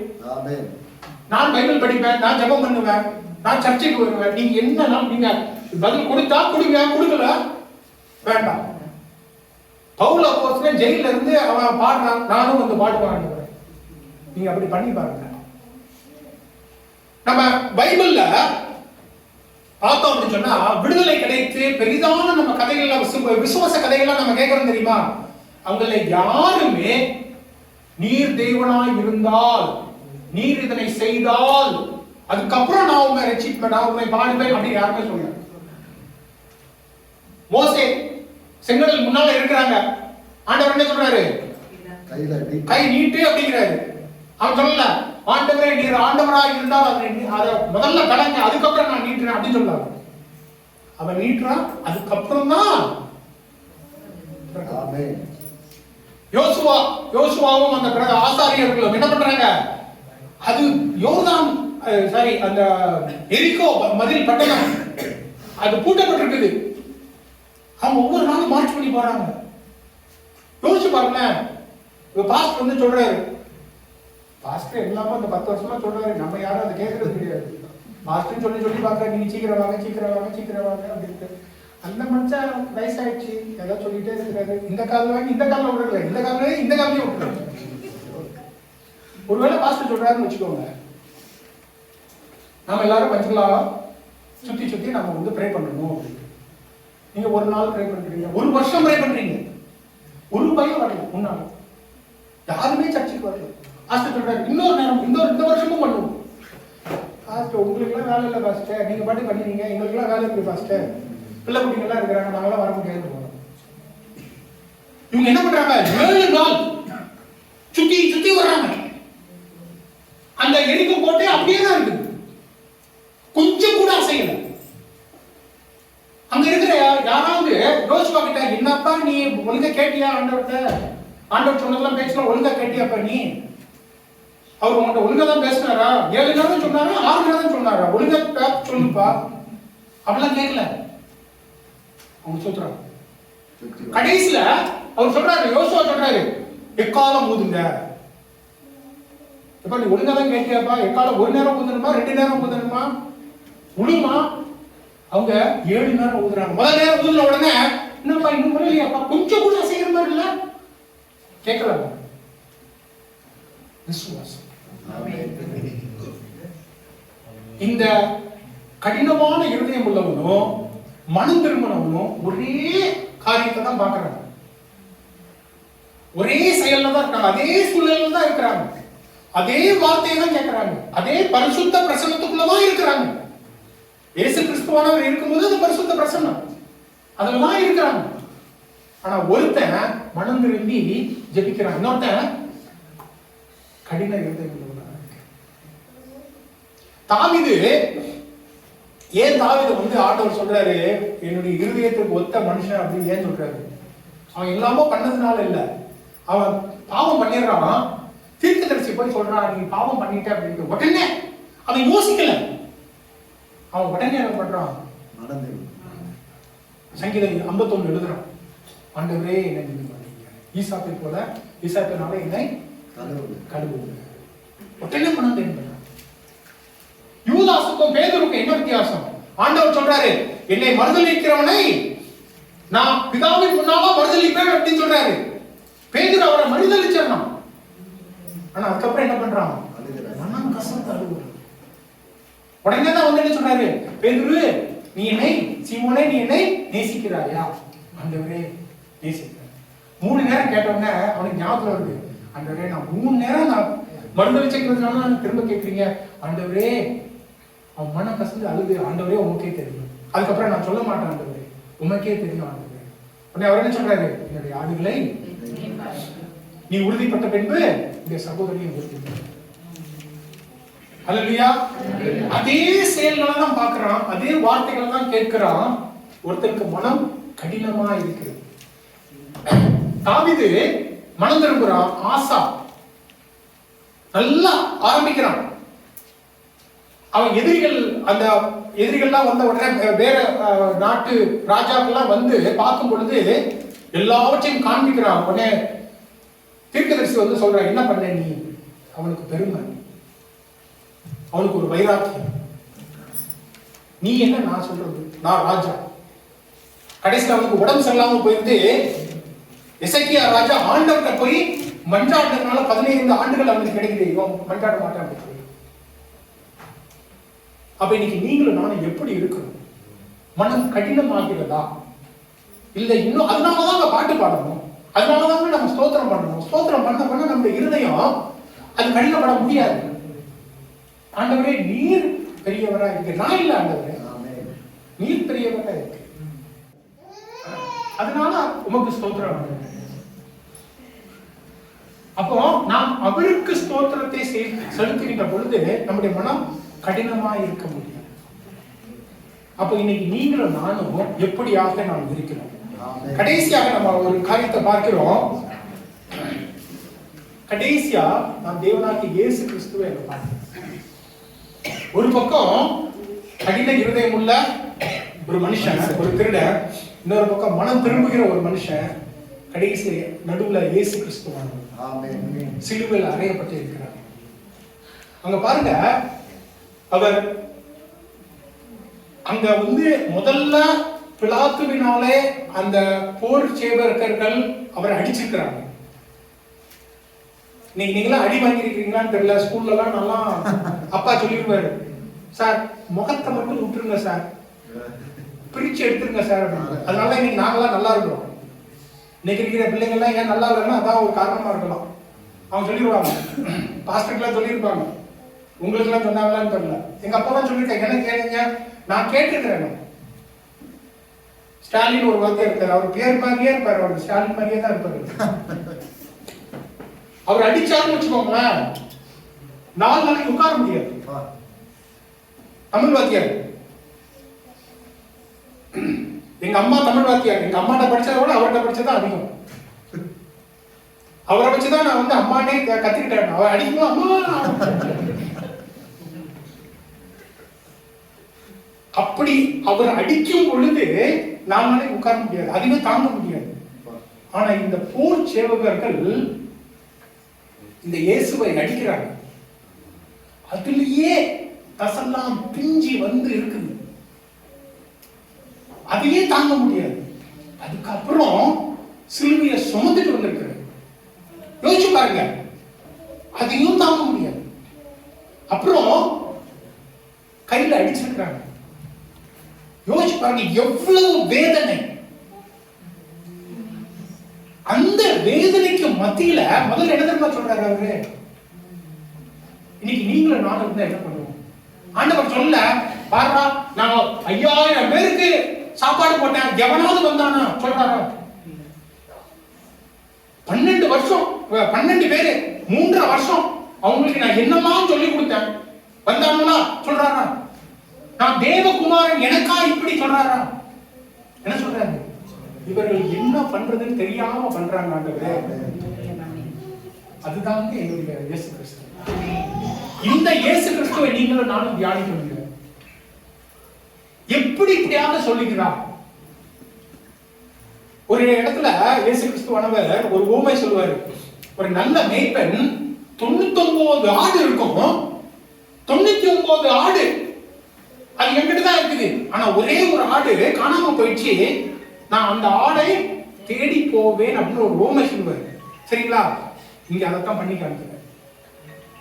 நான் பைபிள் படிப்பேன், நான் ஜபம் பண்ணுவேன், நான் சர்ச்சைக்கு வருவேன். நீங்க என்ன நீங்க பதில் கொடுத்தா கொடுங்க, கொடுக்கல வேண்டாம். பவுல் அப்போஸ்தலன் ஜெயில இருந்து அவன் பாடுறான், நானும் வந்து பாடுவான். நீங்க அப்படி பண்ணி பாருங்க. நம்ம பைபிள்ல பார்த்தோம் அப்படின்னு சொன்னா விடுதலை கிடைத்து பெரிதான நம்ம கதைகள்ல விசுவாச கதைகள்லாம் நம்ம கேட்கறோம் தெரியுமா? அவங்கள யாருமே நீர் தேவனாய் இருந்தால், நீர் இதனை செய்தால், அதுக்கப்புறம் நான் உண்மை ரட்சிப்பேன், நான் உண்மை பாடுவேன் அப்படின்னு யாருமே சொல்ல. மோசே செங்கடல் முன்னால இருக்கிறாங்க, ஆண்டவர் என்ன சொல்றாரு? கை நீட்டு அப்படிங்கிறாரு. அவன் சொல்லல, ஆண்டவரே நீர் ஆண்டவராக இருந்தால் அதை முதல்ல கடங்க, அதுக்கப்புறம் நான் நீட்டுறேன் அப்படின்னு சொல்லாரு. அவன் நீட்டுறான், அதுக்கப்புறம் தான் யோசுவாவும் அந்த ஆசாரியர்களும் என்ன பண்றாங்க? அது யோர்தான் சாரி அந்த எரிகோ மதில் பட்டணம் அது பூட்டப்பட்டிருக்குது. அவங்க ஒவ்வொரு நாளும் மார்ச் பண்ணி போறாங்க. யோசிச்சு பாருங்களேன். பாஸ்டர் வந்து சொல்றாரு, பாஸ்டர் எல்லாமே அந்த 10 வருஷமா சொல்றாரு, நம்ம யாரும் அதை கேட்கறது கிடையாது. பாஸ்டர் சொல்லி சொல்லி பாக்க, நீங்க சீக்கிரம் வாங்க சீக்கிரம் வாங்க சீக்கிரம் வாங்க அப்படின்ட்டு. அந்த மனுஷன் வயசாயிடுச்சு, ஏதோ சொல்லிட்டே இருக்கிறாரு. இந்த காலில் வாங்கி இந்த காலில் விடுறல, இந்த காலில் இந்த காலையும் விட்டுறாரு. ஒருவேளை பாஸ்டர் சொல்றாருன்னு வச்சுக்கோங்க, நாம எல்லாரும் பஞ்சகளாக சுத்தி சுத்தி நம்ம வந்து ப்ரே பண்ணணும் அப்படின்னு. நீங்க ஒரு நாள் ப்ரே பண்றீங்க, ஒரு வருஷம் ப்ரே பண்றீங்க, ஒரு பயம் வரல, முன்னாள் யாருமே சர்ச்சைக்கு வரல. பாஸ்டர் சொல்றாரு, இன்னொரு நேரம் இந்த வருஷமும் பண்ணுவோம். பாஸ்டர் உங்களுக்கு எல்லாம் வேலை இல்லை பாஸ்டர், நீங்க பாட்டு பண்ணுவீங்க, எங்களுக்கு எல்லாம் வேலை இருக்கு பாஸ்டர், பிள்ளை குட்டிங்க எல்லாம் இருக்கிறாங்க, நாங்களாம் வர முடியாது போறோம். இவங்க என்ன பண்றாங்க? 7 நாள் சுத்தி சுத்தி வர்றாங்க. அந்த எரிக்கும் கோட்டை அப்படியே தான் இருக்கு, கொஞ்சம் கூட அசையல. அங்க இருக்கிற யாராவது யோசுவா கிட்ட, என்னப்பா நீ ஒழுங்கா கேட்டியா ஆண்டவர்கிட்ட? ஆண்டவர் சொன்னதெல்லாம் பேசலாம் ஒழுங்கா கேட்டியாப்பா நீ? அவர் உங்கள்கிட்ட ஒழுங்கா தான் பேசினாரா? 7 நேரம் சொன்னாரா 6 நேரம் சொன்னாரா? ஒழுங்கா சொல்லுப்பா. அப்படிலாம் கேட்கல. அவங்க சொல்றாங்க. கடைசியில அவர் சொல்றாரு, யோசுவா சொல்றாரு, எக்காலம் ஊதுங்க. இப்ப நீ ஒழுங்கா தான் கேட்டியாப்பா? எக்காலம் ஒரு நேரம் ஊதணுமா 2 நேரம் ஊதணுமா உழுமா? அவங்க 7 நேரம் ஊதுறாங்க. முதல் நேரம் ஊதுன உடனே என்னப்பா இன்னும் முறையிலையாப்பா, கொஞ்சம் கூட செய்யற மாதிரி இல்ல, கேட்கல. விசுவாசம். இந்த கடினமான இருதயம் உள்ளவனும் மனம் திரும்பினவனும் ஒரே காரியத்தை தான் பார்க்கறாங்க, ஒரே செயல்ல தான் இருக்காங்க, அதே சூழல்ல தான் இருக்கிறாங்க, அதே வார்த்தையை தான் கேட்கிறாங்க, அதே பரிசுத்த பிரசன்னத்துக்குள்ளதான் இருக்கிறாங்க. இயேசு கிறிஸ்துவானவர் இருக்கும்போது அது பரிசுத்த பிரசன்னம், அதுலதான் இருக்கிறாங்க. ஆனா ஒருத்தன் மனம் திரும்பி ஜெபிக்கிறான், இன்னொருத்தன் கடின இருதயம் உள்ளவனாக. தாவீது, ஏன் தாவீது வந்து ஆண்டவர் சொல்றாரு என்னுடைய இருதயத்துக்கு ஒத்த மனுஷன் அப்படின்னு ஏன் சொல்றாரு? அவன் எல்லாமோ பண்ணதுனால இல்ல, அவன் பாவம் பண்ணிடுறான். தீர்க்கதரிசி போய் சொல்றான் நீ பாவம் பண்ணிட்ட அப்படின்னு. உடனே அவன் யோசிக்கல, அவன் உடனே என்ன பண்றான்? சங்கீதம் 51 எழுதுறான், ஆண்டவரே என்னை நீங்க பண்ணீங்க, ஈசாப்பை போல ஈசாப்பினால என்னை கழுவுங்க. உடனே மனம் திரும்புறான். யூதாசுக்கும் பேதுருக்கும் என்ன வித்தியாசம்? ஆண்டவர் சொல்றாரு என்னை மறுதலிக்கிறவனை நான் பிதாவின் முன்னால மறுதலிப்பேன் அப்படின்னு சொல்றாரு. பேதுரு அவரை மறுதலிச்சிடணும். ஆனா அதுக்கப்புறம் என்ன பண்றான்? மனம் கசந்து அழுகுறான். உடனே தான் வந்து என்ன சொல்றாரு? பேதுரு நீ என்னை, சீமோனே நீ என்னை நேசிக்கிறாயா? ஆண்டவரே நேசிக்கிறேன். 3 நேரம் கேட்டவங்க அவனுக்கு ஞாபகம் வருது, ஆண்டவரே நான் 3 நேரம் நான் மறுதலிச்சிக்கிறதுனால திரும்ப கேட்கிறீங்க, ஆண்டவரே அவன் மன கசந்து அழுது, ஆண்டவரே உமக்கே தெரியும். அதுக்கப்புறம் நான் சொல்ல மாட்டேன் ஆண்டவரே, உமக்கே தெரியும் ஆண்டவரே. உடனே அவர் என்ன சொல்றாரு? என்னுடைய ஆடுகளை நீ உறுதிப்பட்ட பின்பு இந்த சகோதரியை உறுதி. அல்லேலூயா. அதே செயல்களை தான் பார்க்கிறான், அதே வார்த்தைகளை தான் கேட்கிறான். ஒருத்தருக்கு மனம் கடினமா இருக்கிறது. தாவீது மனம் திரும்புறான். ஆசா நல்லா ஆரம்பிக்கிறான். அவன் எதிரிகள், அந்த எதிரிகள்லாம் வந்த உடனே வேற நாட்டு ராஜாக்கள்லாம் வந்து பார்க்கும் பொழுது எல்லாவற்றையும் காண்பிக்கிறான். உடனே தீர்க்கதரிசி வந்து சொல்றான், என்ன பண்ண நீ? அவனுக்கு பெருமை, அவனுக்கு ஒரு வைராக்கியம். நீ என்ன நான் சொல்றது? நான் ராஜா. கடைசியில் அவனுக்கு உடம்பு சரியில்லாம போயிருந்து எசேக்கியா ராஜா ஆண்டவர்கிட்ட போய் மன்றாடுறதுனால 15 ஆண்டுகள் அவனுக்கு கிடைக்குது. இவன் மன்றாட மாட்டான் அப்படி சொல்லி. அப்ப இன்னைக்கு நீங்களும் நானும் எப்படி இருக்கணும்? மனம் கடினமாகிறதா? இல்ல இன்னும் அதனாலதான் பாட்டு பாடணும், அதனாலதான் நம்ம ஸ்தோத்திரம் பண்ணணும். ஸ்தோத்திரம் பண்ண பண்ண நம்முடைய இருதயம் அது கடினப்பட முடியாது. ஆண்டவரே நீர் பெரியவரா இருக்கு, நான் இல்ல ஆண்டவரே, நீர் பெரியவரா இருக்கு, அதனால உமக்கு ஸ்தோத்திரம். அப்போ நாம் அவருக்கு ஸ்தோத்திரத்தை செலுத்துகின்ற பொழுது நம்முடைய மனம் கடினமா இருக்க முடியும். அப்போ இன்னைக்கு நீங்களும் நானும் எப்படியாக நாம் இருக்கிறோம்? கடைசியாக நம்ம ஒரு காரியத்தை பார்க்கிறோம். கடைசியா நாம் தேவனாகிய இயேசு கிறிஸ்துவை பார்க்கிறோம். ஒரு பக்கம் கடின இருதயம் உள்ள ஒரு மனுஷன், ஒரு திருடன். இன்னொரு பக்கம் மனம் திரும்புகிற ஒரு மனுஷன். கடைசி நடுவுல இயேசு கிறிஸ்துவானவர் சிலுவையில் அறையப்பட்டு இருக்கிறார். அங்க பாருங்க, அவர் அங்க வந்து முதல்ல பிலாத்துவினாலே அந்த போர் சேவகர்கள் அவரை அடிச்சிருக்கிறாங்க. நீங்களாம் அடி வாங்கிருக்கீங்களான்னு தெரியல. ஸ்கூல்ல எல்லாம் நல்லா அப்பா சொல்லிருப்பாரு, சார் முகத்தை மட்டும் விட்டுருங்க சார், பிரிச்சு எடுத்துருங்க சார் அப்படின்னு. அதனால இன்னைக்கு நாங்களாம் நல்லா இருக்கிறோம். இன்னைக்கு இருக்கிற பிள்ளைங்க எல்லாம் ஏன் நல்லா இல்லைன்னா அதான் ஒரு காரணமா இருக்கலாம். அவங்க சொல்லிடுவாங்க, பாஸ்டர்லாம் சொல்லியிருப்பாங்க, உங்களுக்கு எல்லாம் சொன்னாங்களான்னு தெரியல. எங்க அப்பா தான் சொல்லியிருக்காங்க, என்ன கேளுங்க, நான் கேட்டிருக்கிறேன். ஸ்டாலின் ஒரு வார்த்தை இருக்காரு, அவர் பேர் மாதிரியே இருப்பாரு, அவர் ஸ்டாலின் மாதிரியே தான் இருப்பாரு. அவர் அடிச்சாருன்னு வச்சுக்கோங்களேன், 4 நாளைக்கு உட்கார முடியாது. தமிழ் வாத்தியார், எங்க அம்மா தமிழ் வாத்தியார். எங்க அம்மாட்ட படிச்சதை விட அவர்கிட்ட படிச்சதான் அதிகம். அவரை வச்சுதான் நான் வந்து அம்மானே கத்துக்கிட்டேன். அவர் அடிக்கும் அம்மா. அப்படி அவர் அடிக்கும் பொழுது 4 நாளைக்கு உட்கார முடியாது, அதுவே தாங்க முடியாது. ஆனா இந்த போர் சேவகர்கள் இந்த இயேசுவை அடிக்கிறாங்க, அதுலயே தசெல்லாம் பிஞ்சி வந்து இருக்குது, அதையே தாங்க முடியாது. அதுக்கப்புறம் சிலுவையை சுமந்துட்டு வந்திருக்கிறார். யோசிச்சு பாருங்க, அதையும் தாங்க முடியாது. அப்புறம் கையில அடிச்சிருக்கிறாங்க. யோசிச்சு பாருங்க எவ்வளவு வேதனை. அந்த வேதனைக்கு மத்தியில முதல்ல என்ன தெரியுமா சொல்றாரு அவரு? இன்னைக்கு நீங்களும் நானும் இருந்தா என்ன பண்ணுவோம்? ஆண்டவர் சொல்ல பாருடா, நான் 5000 பேருக்கு சாப்பாடு போட்டேன், எவனாவது வந்தானா சொல்றாரா? 12 வருஷம் 12 பேரு 3.5 வருஷம் அவங்களுக்கு நான் என்னமா சொல்லி கொடுத்தேன், வந்தாங்களா சொல்றாரா? நான் தேவகுமாரன் எனக்கா இப்படி சொல்றாரா? என்ன சொல்றாரு? இவர்கள் என்ன பண்றதுன்னு தெரியாம பண்றாங்க ஆண்டவரே. அதுதான் என்னுடைய இயேசு கிறிஸ்து. இந்த இயேசு கிறிஸ்துவை நீங்களும் நானும் தியானிக்க முடியும். எப்படி இப்படியாக சொல்லுகிறார்? ஒரு இடத்துல இயேசு கிறிஸ்துவானவர் ஒரு ஊமை சொல்லுவாரு. ஒரு நல்ல மேய்ப்பன் 99 ஆடு இருக்கும், 99 ஆடு அது எங்கிட்டதான் இருக்குது, ஆனா ஒரே ஒரு ஆடு காணாம போயிடுச்சு, நான் அந்த ஆடை தேடி போவேன் அப்படின்னு ஒரு ஊமை சொல்லுவாரு. சரிங்களா? இங்க அதைத்தான் பண்ணி காமிக்கிறேன்.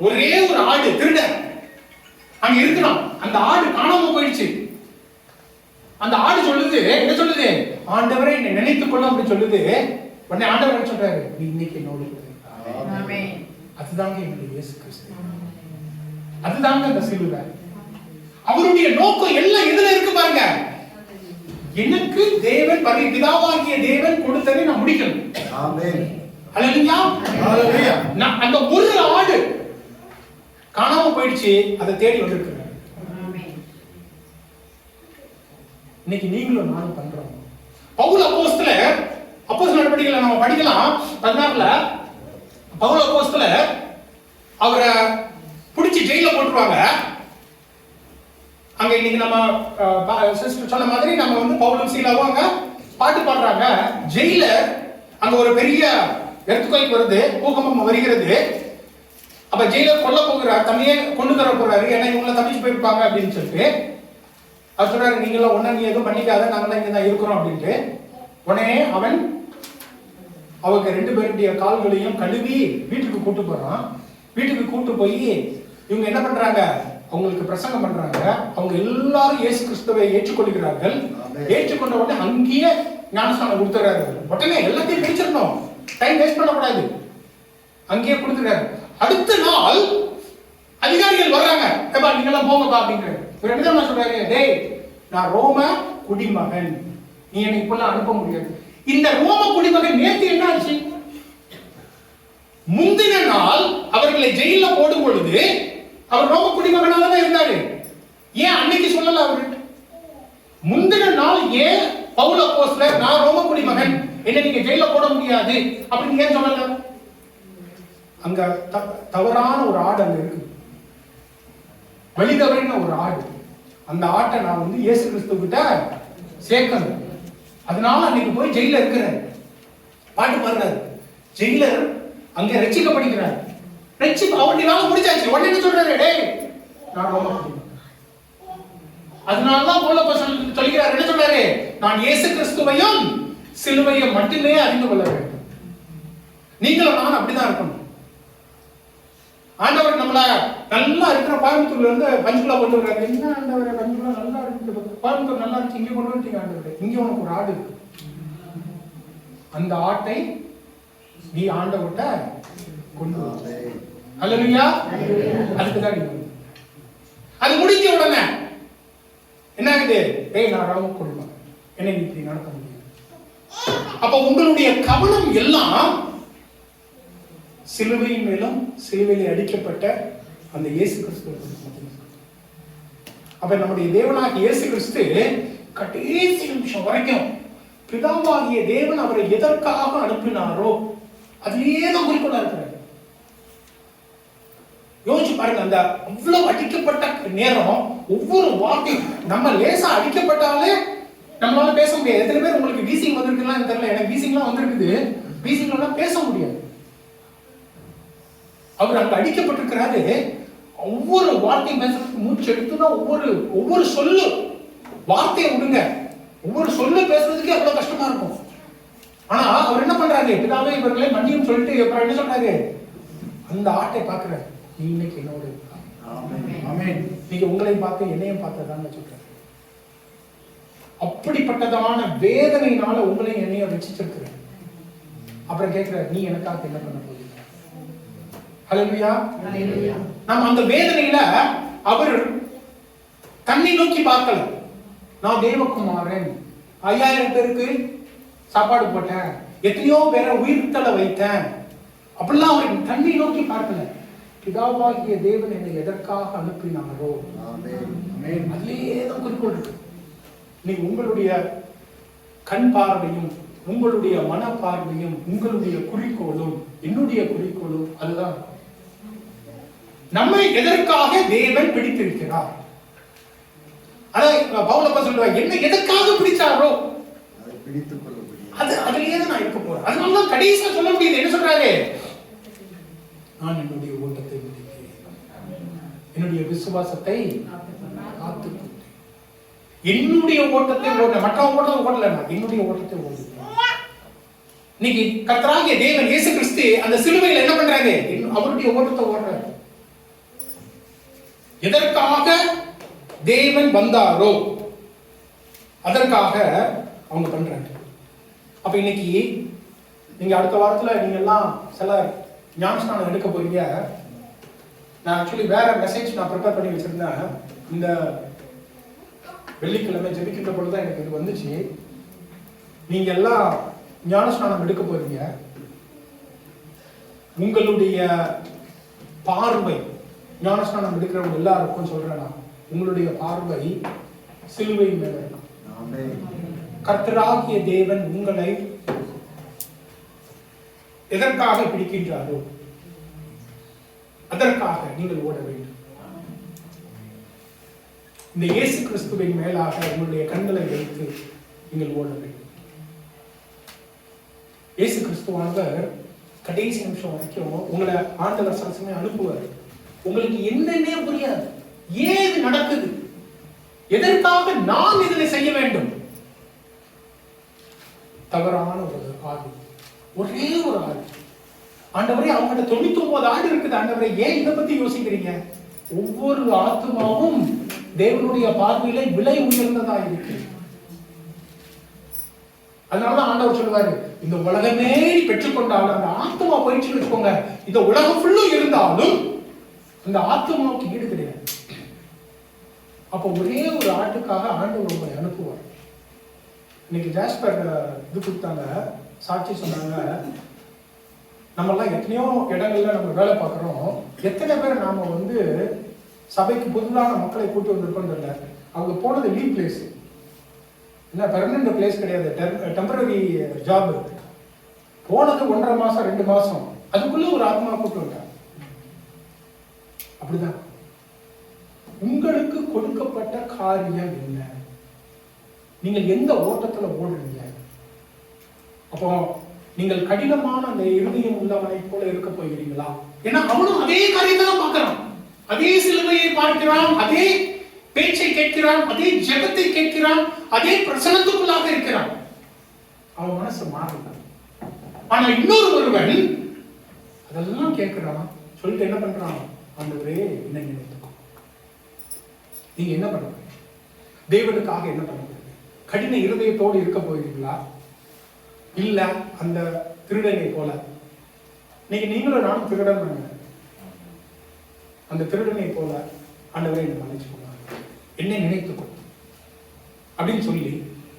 ஒரே ஒரு ஆடு திருட அங்க இருக்கணும், அந்த ஆடு காணாம போயிடுச்சு. அந்த ஆடு சொல்லுது, என்ன சொல்லுது? ஆண்டவரை என்னை நினைத்துக் கொள்ள அப்படி சொல்லுது. உடனே ஆண்டவர் சொல்றாரு, நீ இன்னைக்கு என்னோடு. அதுதாங்க என்னுடைய இயேசு கிறிஸ்து, அதுதாங்க அந்த சிலுவை. அவருடைய நோக்கம் எல்லாம் எதுல இருக்கு பாருங்க. எனக்கு தேவன் பிதாவாகிய தேவன் கொடுத்ததை நான் முடிக்கணும். ஆமென். அல்லேலூயா. ஹalleluya. நான் அந்த ஒரு ஆடு காணாம போயிடுச்சு, அதை தேடி வந்திருக்கிறேன். இன்னைக்கு நீங்களும் நானும் பண்றோம். பவுல் அப்போஸ்தலர் அப்போஸ்தலர் நடவடிக்கைகளை நம்ம படிக்கலாம். 16ல பவுல் அப்போஸ்தலர் அவரை பிடிச்சி ஜெயில போட்டுருவாங்க. அங்க இன்னைக்கு நம்ம சிஸ்டர் சொன்ன மாதிரி நம்ம வந்து பவுலும் சீலாவும் அங்க பாட்டு பாடுறாங்க. ஜெயில அங்க ஒரு பெரிய எர்த்குவேக் வருது, பூகம்பம் வருகிறது. அப்ப ஜெயிலர் கொல்ல போகிறார், தண்ணியே கொண்டு தர போறாரு, ஏன்னா இவங்களை தப்பிச்சு போயிருப்பாங்க அப்படின்னு சொல்லிட்டு அவர் சொல்றாரு, நீங்களாம் ஒன்னா நீ எதுவும் பண்ணிக்காத, நாங்களாம் இங்க தான் இருக்கிறோம் அப்படின்ட்டு. உடனே அவன் அவங்க 2 பேருடைய கால்களையும் கழுவி வீட்டுக்கு கூட்டு போறான். வீட்டுக்கு கூட்டு போய் இவங்க என்ன பண்றாங்க, அவங்களுக்கு பிரசங்கம் பண்றாங்க. அவங்க எல்லாரும் இயேசு கிறிஸ்துவை ஏற்றுக்கொள்கிறார்கள். ஏற்றுக்கொண்ட உடனே அங்கேயே ஞானஸ்நானம் கொடுத்துறாரு. உடனே எல்லாத்தையும் பிடிச்சிடணும், டைம் வேஸ்ட் பண்ணக்கூடாது, அங்கேயே கொடுத்துறாரு. அடுத்த நாள் அதிகாரிகள் வர்றாங்க, ஏப்பா நீங்களாம் போங்கப்பா அப்படின்றாரு. இவர் என்ன தான் சொல்றாரு, டேய் நான் ரோம குடிமகன், நீ எனக்கு இப்பெல்லாம் அனுப்ப முடியாது. இந்த ரோம குடிமகன் நேற்று என்ன ஆச்சு, முந்தின நாள் அவர்களை ஜெயில போடும் பொழுது அவர் ரோம குடிமகனாக தான் இருந்தாரு. ஏன் அன்னைக்கு சொல்லல அவரு? முந்தின நாள் ஏன் பவுல் அப்போஸ்தலர் நான் ரோம குடிமகன், என்ன நீங்க ஜெயில போட முடியாது அப்படின்னு ஏன் சொல்லல? அங்க தவறான ஒரு ஆடு அங்க இருக்கு, வழிதவறின ஒரு ஆடு. அந்த ஆட்டை நான் வந்து இயேசு கிறிஸ்து கிட்ட சேர்க்கணும். அதனால அன்னைக்கு போய் ஜெயில இருக்கிறேன். பாட்டு பாடுறாரு, ஜெயிலர் அங்க ரட்சிக்கப்படுகிறார். அவருடைய வேலை முடிச்சாச்சு. உடனே என்ன சொல்றாரு, டேய் நான் ரோம குடிமகன். அதனாலதான் பவுல் அப்போஸ்தலர் சொல்கிறார், என்ன சொல்றாரு, நான் இயேசு கிறிஸ்துவையும் சிலுவையும் மட்டுமே அறிந்து கொள்ள வேண்டும். நீங்களும் நான் அப்படிதான் இருக்கணும். ஆண்டவர் நம்மள நல்லா இருக்கிற கோயம்புத்தூர்ல இருந்து பஞ்சுகுலா கொண்டு வர்றாரு. என்ன ஆண்டவர் பஞ்சுகுலா நல்லா இருக்கு, கோயம்புத்தூர் நல்லா இருக்கு, இங்க கொண்டு வந்துட்டீங்க ஆண்டவர். இங்க உனக்கு ஒரு ஆடு இருக்கு, அந்த ஆட்டை நீ ஆண்டவர்கிட்ட கொண்டு வர. அல்லேலூயா. அதுக்குதான் நீங்க அது முடிஞ்ச உடனே என்ன ஆகுது, டேய் நான் ரோம குடிமகன், என்ன நீ இப்படி நடக்க முடியும். அப்ப உங்களுடைய கவனம் எல்லாம் சிலுவையின் மேலும் சிலுவையில் அடிக்கப்பட்ட அந்த இயேசு கிறிஸ்து. அப்ப நம்முடைய தேவனாகிய இயேசு கிறிஸ்து கடைசி நிமிஷம் வரைக்கும் பிதாவாகிய தேவன் அவரை எதற்காக அனுப்பினாரோ அதிலேயே தான் குறிக்கோளா இருக்கிறார். யோசிச்சு பாருங்க, அந்த அவ்வளவு அடிக்கப்பட்ட நேரம் ஒவ்வொரு வார்த்தையும் நம்ம லேசா அடிக்கப்பட்டாலே நம்மளால பேச முடியாது. எத்தனை பேர் உங்களுக்கு வீசிங் வந்திருக்குலாம் தெரியல, எனக்கு வீசிங்லாம் வந்திருக்குது. வீசிங்லாம் பேச முடியாது. அவர் அங்க அடிக்கப்பட்டிருக்கிறாரு. ஒவ்வொரு வார்த்தையும் பேசுறதுக்கு மூச்சு எடுத்துதான் ஒவ்வொரு சொல்லு வார்த்தையை விடுங்க, ஒவ்வொரு சொல்லு பேசுறதுக்கு எவ்வளவு கஷ்டமா இருக்கும். ஆனா அவர் என்ன பண்றாரு, பிதாவே இவர்களை மன்னியும் சொல்லிட்டு அப்புறம் என்ன சொல்றாரு, அந்த ஆட்டை பாக்குறாரு, நீ இன்னைக்கு என்னோட. ஆமென். நீங்க உங்களையும் பார்த்து என்னையும் பார்த்ததான்னு சொல்றாரு. அப்படிப்பட்டதான வேதனையினால உங்களையும் என்னையும் ரட்சிச்சிருக்கிறார். அப்புறம் கேட்கிறார், நீ எனக்காக என்ன பண்ண போறீங்க? ஹல்லேலூயா. ஹல்லேலூயா. நம்ம அந்த வேதனையில அவர் தன்னை நோக்கி பார்க்கல. நான் தேவகுமாரன், 5000 பேருக்கு சாப்பாடு போட்டேன், எத்தனையோ பேரை உயிர்த்தல வைத்தேன், அப்படிலாம் அவர் தன்னை நோக்கி பார்க்கல. பிதாவாகிய தேவன் என்னை எதற்காக அனுப்பினாரோ அதிலேயே தான் குறிக்கோள் இருக்கு. நீ உங்களுடைய கண் பார்வையும் உங்களுடைய மன பார்வையும் உங்களுடைய குறிக்கோளும் என்னுடைய குறிக்கோளும் அதுதான். நம்மை எதற்காக தேவன் பிடித்திருக்கிறார், அதை பவுல் அப்பா சொல்றார், என்ன எதற்காக பிடிச்சாரோ அது அதிலேயே தான் நான் இருக்க போறேன். அதனால கடைசியா சொல்ல முடியுது. என்ன சொல்றாரு, நான் என்னுடைய ஓட்டத்தை முடிக்கிறேன், என்னுடைய விசுவாசத்தை காத்துக்கொண்டேன், என்னுடைய ஓட்டத்தை ஓட, மற்றவங்க ஓட்டம் ஓடல, என்னுடைய ஓட்டத்தை ஓடுறேன். இன்னைக்கு கர்த்தராகிய தேவன் இயேசு கிறிஸ்து அந்த சிலுவையில் என்ன பண்றாரு, அவருடைய ஓட்டத்தை ஓடுறாரு. எதற்காக தேவன் வந்தாரோ அதற்காக அவங்க பண்றாங்க. அப்ப இன்னைக்கு நீங்க அடுத்த வாரத்துல நீங்க எல்லாம் சில ஞானஸ்நானம் எடுக்க போறீங்க. நான் ஆக்சுவலி வேற மெசேஜ் நான் ப்ரிப்பேர் பண்ணி வச்சிருந்தேன். இந்த வெள்ளிக்கிழமை ஜெபிக்கின்ற பொழுதுதான் எனக்கு இது வந்துச்சு. நீங்க எல்லாம் ஞானஸ்நானம் எடுக்க போறீங்க. உங்களுடைய பார்வை, ஞானஸ்நானம் எடுக்கிறவங்க எல்லாருக்கும் சொல்றேன், உங்களுடைய பார்வை சிலுவை மேல இருக்கும். கர்த்தராகிய தேவன் உங்களை எதற்காக பிடிக்கின்றாரோ அதற்காக நீங்கள் ஓட வேண்டும். இந்த இயேசு கிறிஸ்துவின் மேலாக உங்களுடைய கண்களை வைத்து நீங்கள் ஓட வேண்டும். இயேசு கிறிஸ்துவானவர் கடைசி நிமிஷம் வரைக்கும் உங்களை ஆண்டவர் சில சமயம் அனுப்புவார். உங்களுக்கு என்னன்னே புரியாது, ஏது நடக்குது, எதற்காக நாம் இதனை செய்ய வேண்டும். தவறான ஒரு ஆடு, ஒரே ஒரு ஆடு. ஆண்டவரே, அவங்கள்ட்ட 99 ஆடு இருக்குது. ஆண்டவரே, ஏன் இதை பத்தி யோசிக்கிறீங்க? ஒவ்வொரு ஆத்மாவும் தேவனுடைய பார்வையில விலை உயர்ந்ததா இருக்கு. அதனாலதான் ஆண்டவர் சொல்லுவாரு, இந்த உலகமே பெற்றுக்கொண்டாலும் அந்த ஆத்மா போயிடுச்சுன்னு வச்சுக்கோங்க, இந்த உலகம் ஃபுல்லும் இருந்தாலும் அந்த ஆத்மாவுக்கு ஈடு கிடையாது. அப்போ ஒரே ஒரு ஆட்டுக்காக ஆண்டவர் உங்களை அனுப்புவார். இன்னைக்கு ஜாஸ்பர் இது கொடுத்தாங்க, சாட்சி சொன்னாங்க. நம்மெல்லாம் எத்தனையோ இடங்கள்ல நம்ம வேலை பார்க்குறோம். எத்தனை பேர் நாம சபைக்கு புதுதான மக்களை கூட்டி வந்திருக்கோம் தெரியல. அவங்க போனது லீவ் பிளேஸ், இல்லை பெர்மனன்ட் பிளேஸ் கிடையாது, டெம்பரரி ஜாப். போனது 1.5 மாசம் 2 மாசம், அதுக்குள்ள ஒரு ஆத்மா கூட்டு வந்தாங்க. அப்படிதான் உங்களுக்கு கொடுக்கப்பட்ட காரியம் என்ன? நீங்கள் எந்த ஓட்டத்துல ஓடுறீங்க? அப்போ நீங்கள் கடினமான அந்த இருதயம் உள்ளவனை போல இருக்க போகிறீங்களா? ஏன்னா அவனும் அதே காரியத்தை தான் பார்க்கிறான், அதே சிலுவையை பார்க்கிறான், அதே பேச்சை கேட்கிறான், அதே ஜெபத்தை கேட்கிறான், அதே பிரசனத்துக்குள்ளாக இருக்கிறான். அவன் மனசு மாறல. ஆனா இன்னொரு ஒருவன் அதெல்லாம் கேட்கிறான், சொல்லிட்டு என்ன பண்றான்? ஆண்டவரே, என்ன நினைத்துக்கோ. நீங்க என்ன பண்ணுங்க? தேவனுக்காக என்ன பண்ணுங்க? கடின இருதயத்தோடு இருக்க போகிறீங்களா? இல்ல அந்த திருடனை போல? நீங்களும் நானும் திருடன், அந்த திருடனை போல ஆண்டவரே என்ன மன்னிச்சுக்கோங்க, என்ன நினைத்துக்கோ அப்படின்னு சொல்லி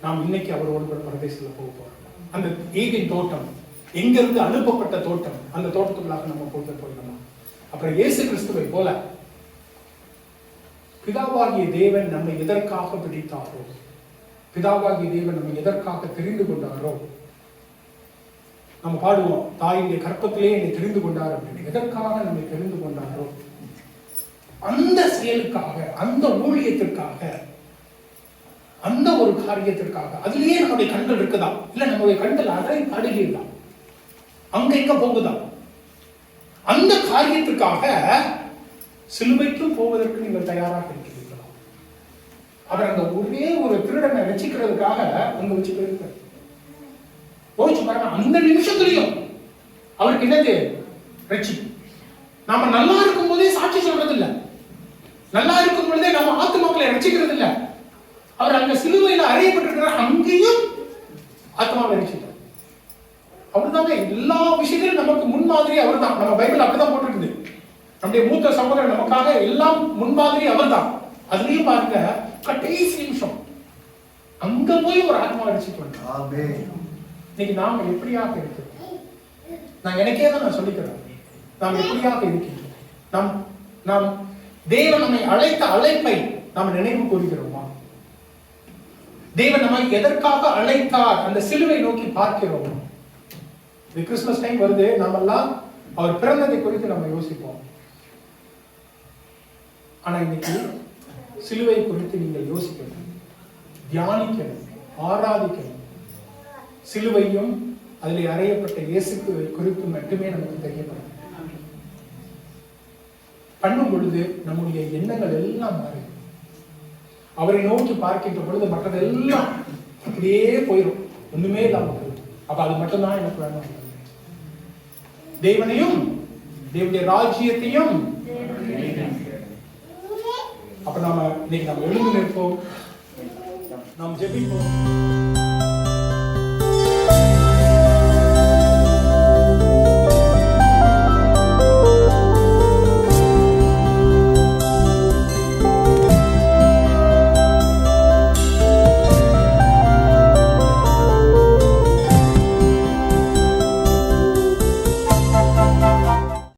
நாம் இன்னைக்கு அவரோடு பரதேசத்துல போக போறோம். அந்த ஈகின் தோட்டம், எங்கிருந்து அனுப்பப்பட்ட தோட்டம், அந்த தோட்டத்துக்குள்ளாக நம்ம போயிடலாம். அப்புறம் இயேசு கிறிஸ்துவை போல பிதாவாகிய தேவன் நம்மை எதற்காக பிடித்தாரோ, பிதாவாகிய தேவன் நம்மை எதற்காக தெரிந்து கொண்டாரோ, நம்ம பாடுவோம், தாயினுடைய கற்பத்திலே என்னை தெரிந்து கொண்டார் அப்படின்னு. எதற்காக நம்மை தெரிந்து கொண்டாரோ அந்த செயலுக்காக, அந்த ஊழியத்திற்காக, அந்த ஒரு காரியத்திற்காக, அதுலயே நம்முடைய கண்கள் இருக்குதா? இல்ல நம்முடைய கண்கள் அதை அடங்கிடலாம், அங்க எங்க போகுதா? அந்த காரியத்துக்காக சிலுவைக்கும் போவதற்கு நீங்கள் தயாராக இருக்கிறீர்களா? அவர் அந்த ஒரே ஒரு திருடனை ரட்சிக்கிறதுக்காக அங்க வச்சு போயிருக்காரு. யோசிச்சு பாருங்க, அந்த நிமிஷத்துலயும் அவருக்கு என்னது? ரட்சிப்பு. நாம நல்லா இருக்கும் போதே சாட்சி சொல்றது இல்ல, நல்லா இருக்கும் பொழுதே நம்ம ஆத்மாக்களை ரட்சிக்கிறது இல்ல. அவர் அங்க சிலுவையில அறையப்பட்டிருக்கிறார், அங்கேயும் ஆத்மாவை ரட்சித்தார். அவர்தாங்க எல்லா விஷயத்திலும் நமக்கு முன்மாதிரி. அவர் தான். நம்ம பைபிள் அப்படிதான் போட்டிருக்குது. நம்முடைய மூத்த சகோதரர் நமக்காக எல்லாம் முன்மாதிரி அவர் தான். அதுலயும் பாருங்க, கடைசி நிமிஷம் அங்க போய் ஒரு ஆத்மா ரட்சிக்கணும். இன்னைக்கு நாம எப்படியாக இருக்கிறோம்? நான் எனக்கே தான் நான் சொல்லிக்கிறேன், நாம் எப்படியாக இருக்கின்றோம்? நாம் தேவன் நம்மை அழைத்த அழைப்பை நாம் நினைவு கூறுகிறோமா? தேவன் நம்மை எதற்காக அழைத்தார்? அந்த சிலுவை நோக்கி பார்க்கிறோம். இது கிறிஸ்துமஸ் டைம் வருது, நாமெல்லாம் அவர் பிறந்ததை குறித்து நம்ம யோசிப்போம். ஆனா இன்னைக்கு சிலுவை குறித்து நீங்கள் யோசிக்கணும், தியானிக்கணும், ஆராதிக்கணும். சிலுவையும் அதில் அறையப்பட்ட இயேசு குறித்து மட்டுமே நமக்கு தெரியப்படும். பண்ணும் பொழுது நம்முடைய எண்ணங்கள் எல்லாம் மாறி அவரை நோக்கி பார்க்கின்ற பொழுது மற்றதெல்லாம் அப்படியே போயிடும், ஒண்ணுமே இல்லாம போயிடும். அப்ப அது மட்டும்தான் எனக்கு வேணும். தேவனையும் தேவனுடைய ராஜ்யத்தையும். அப்ப நாம இன்னைக்கு நம்ம எழுந்து நிற்போம், நாம் ஜெபிப்போம்.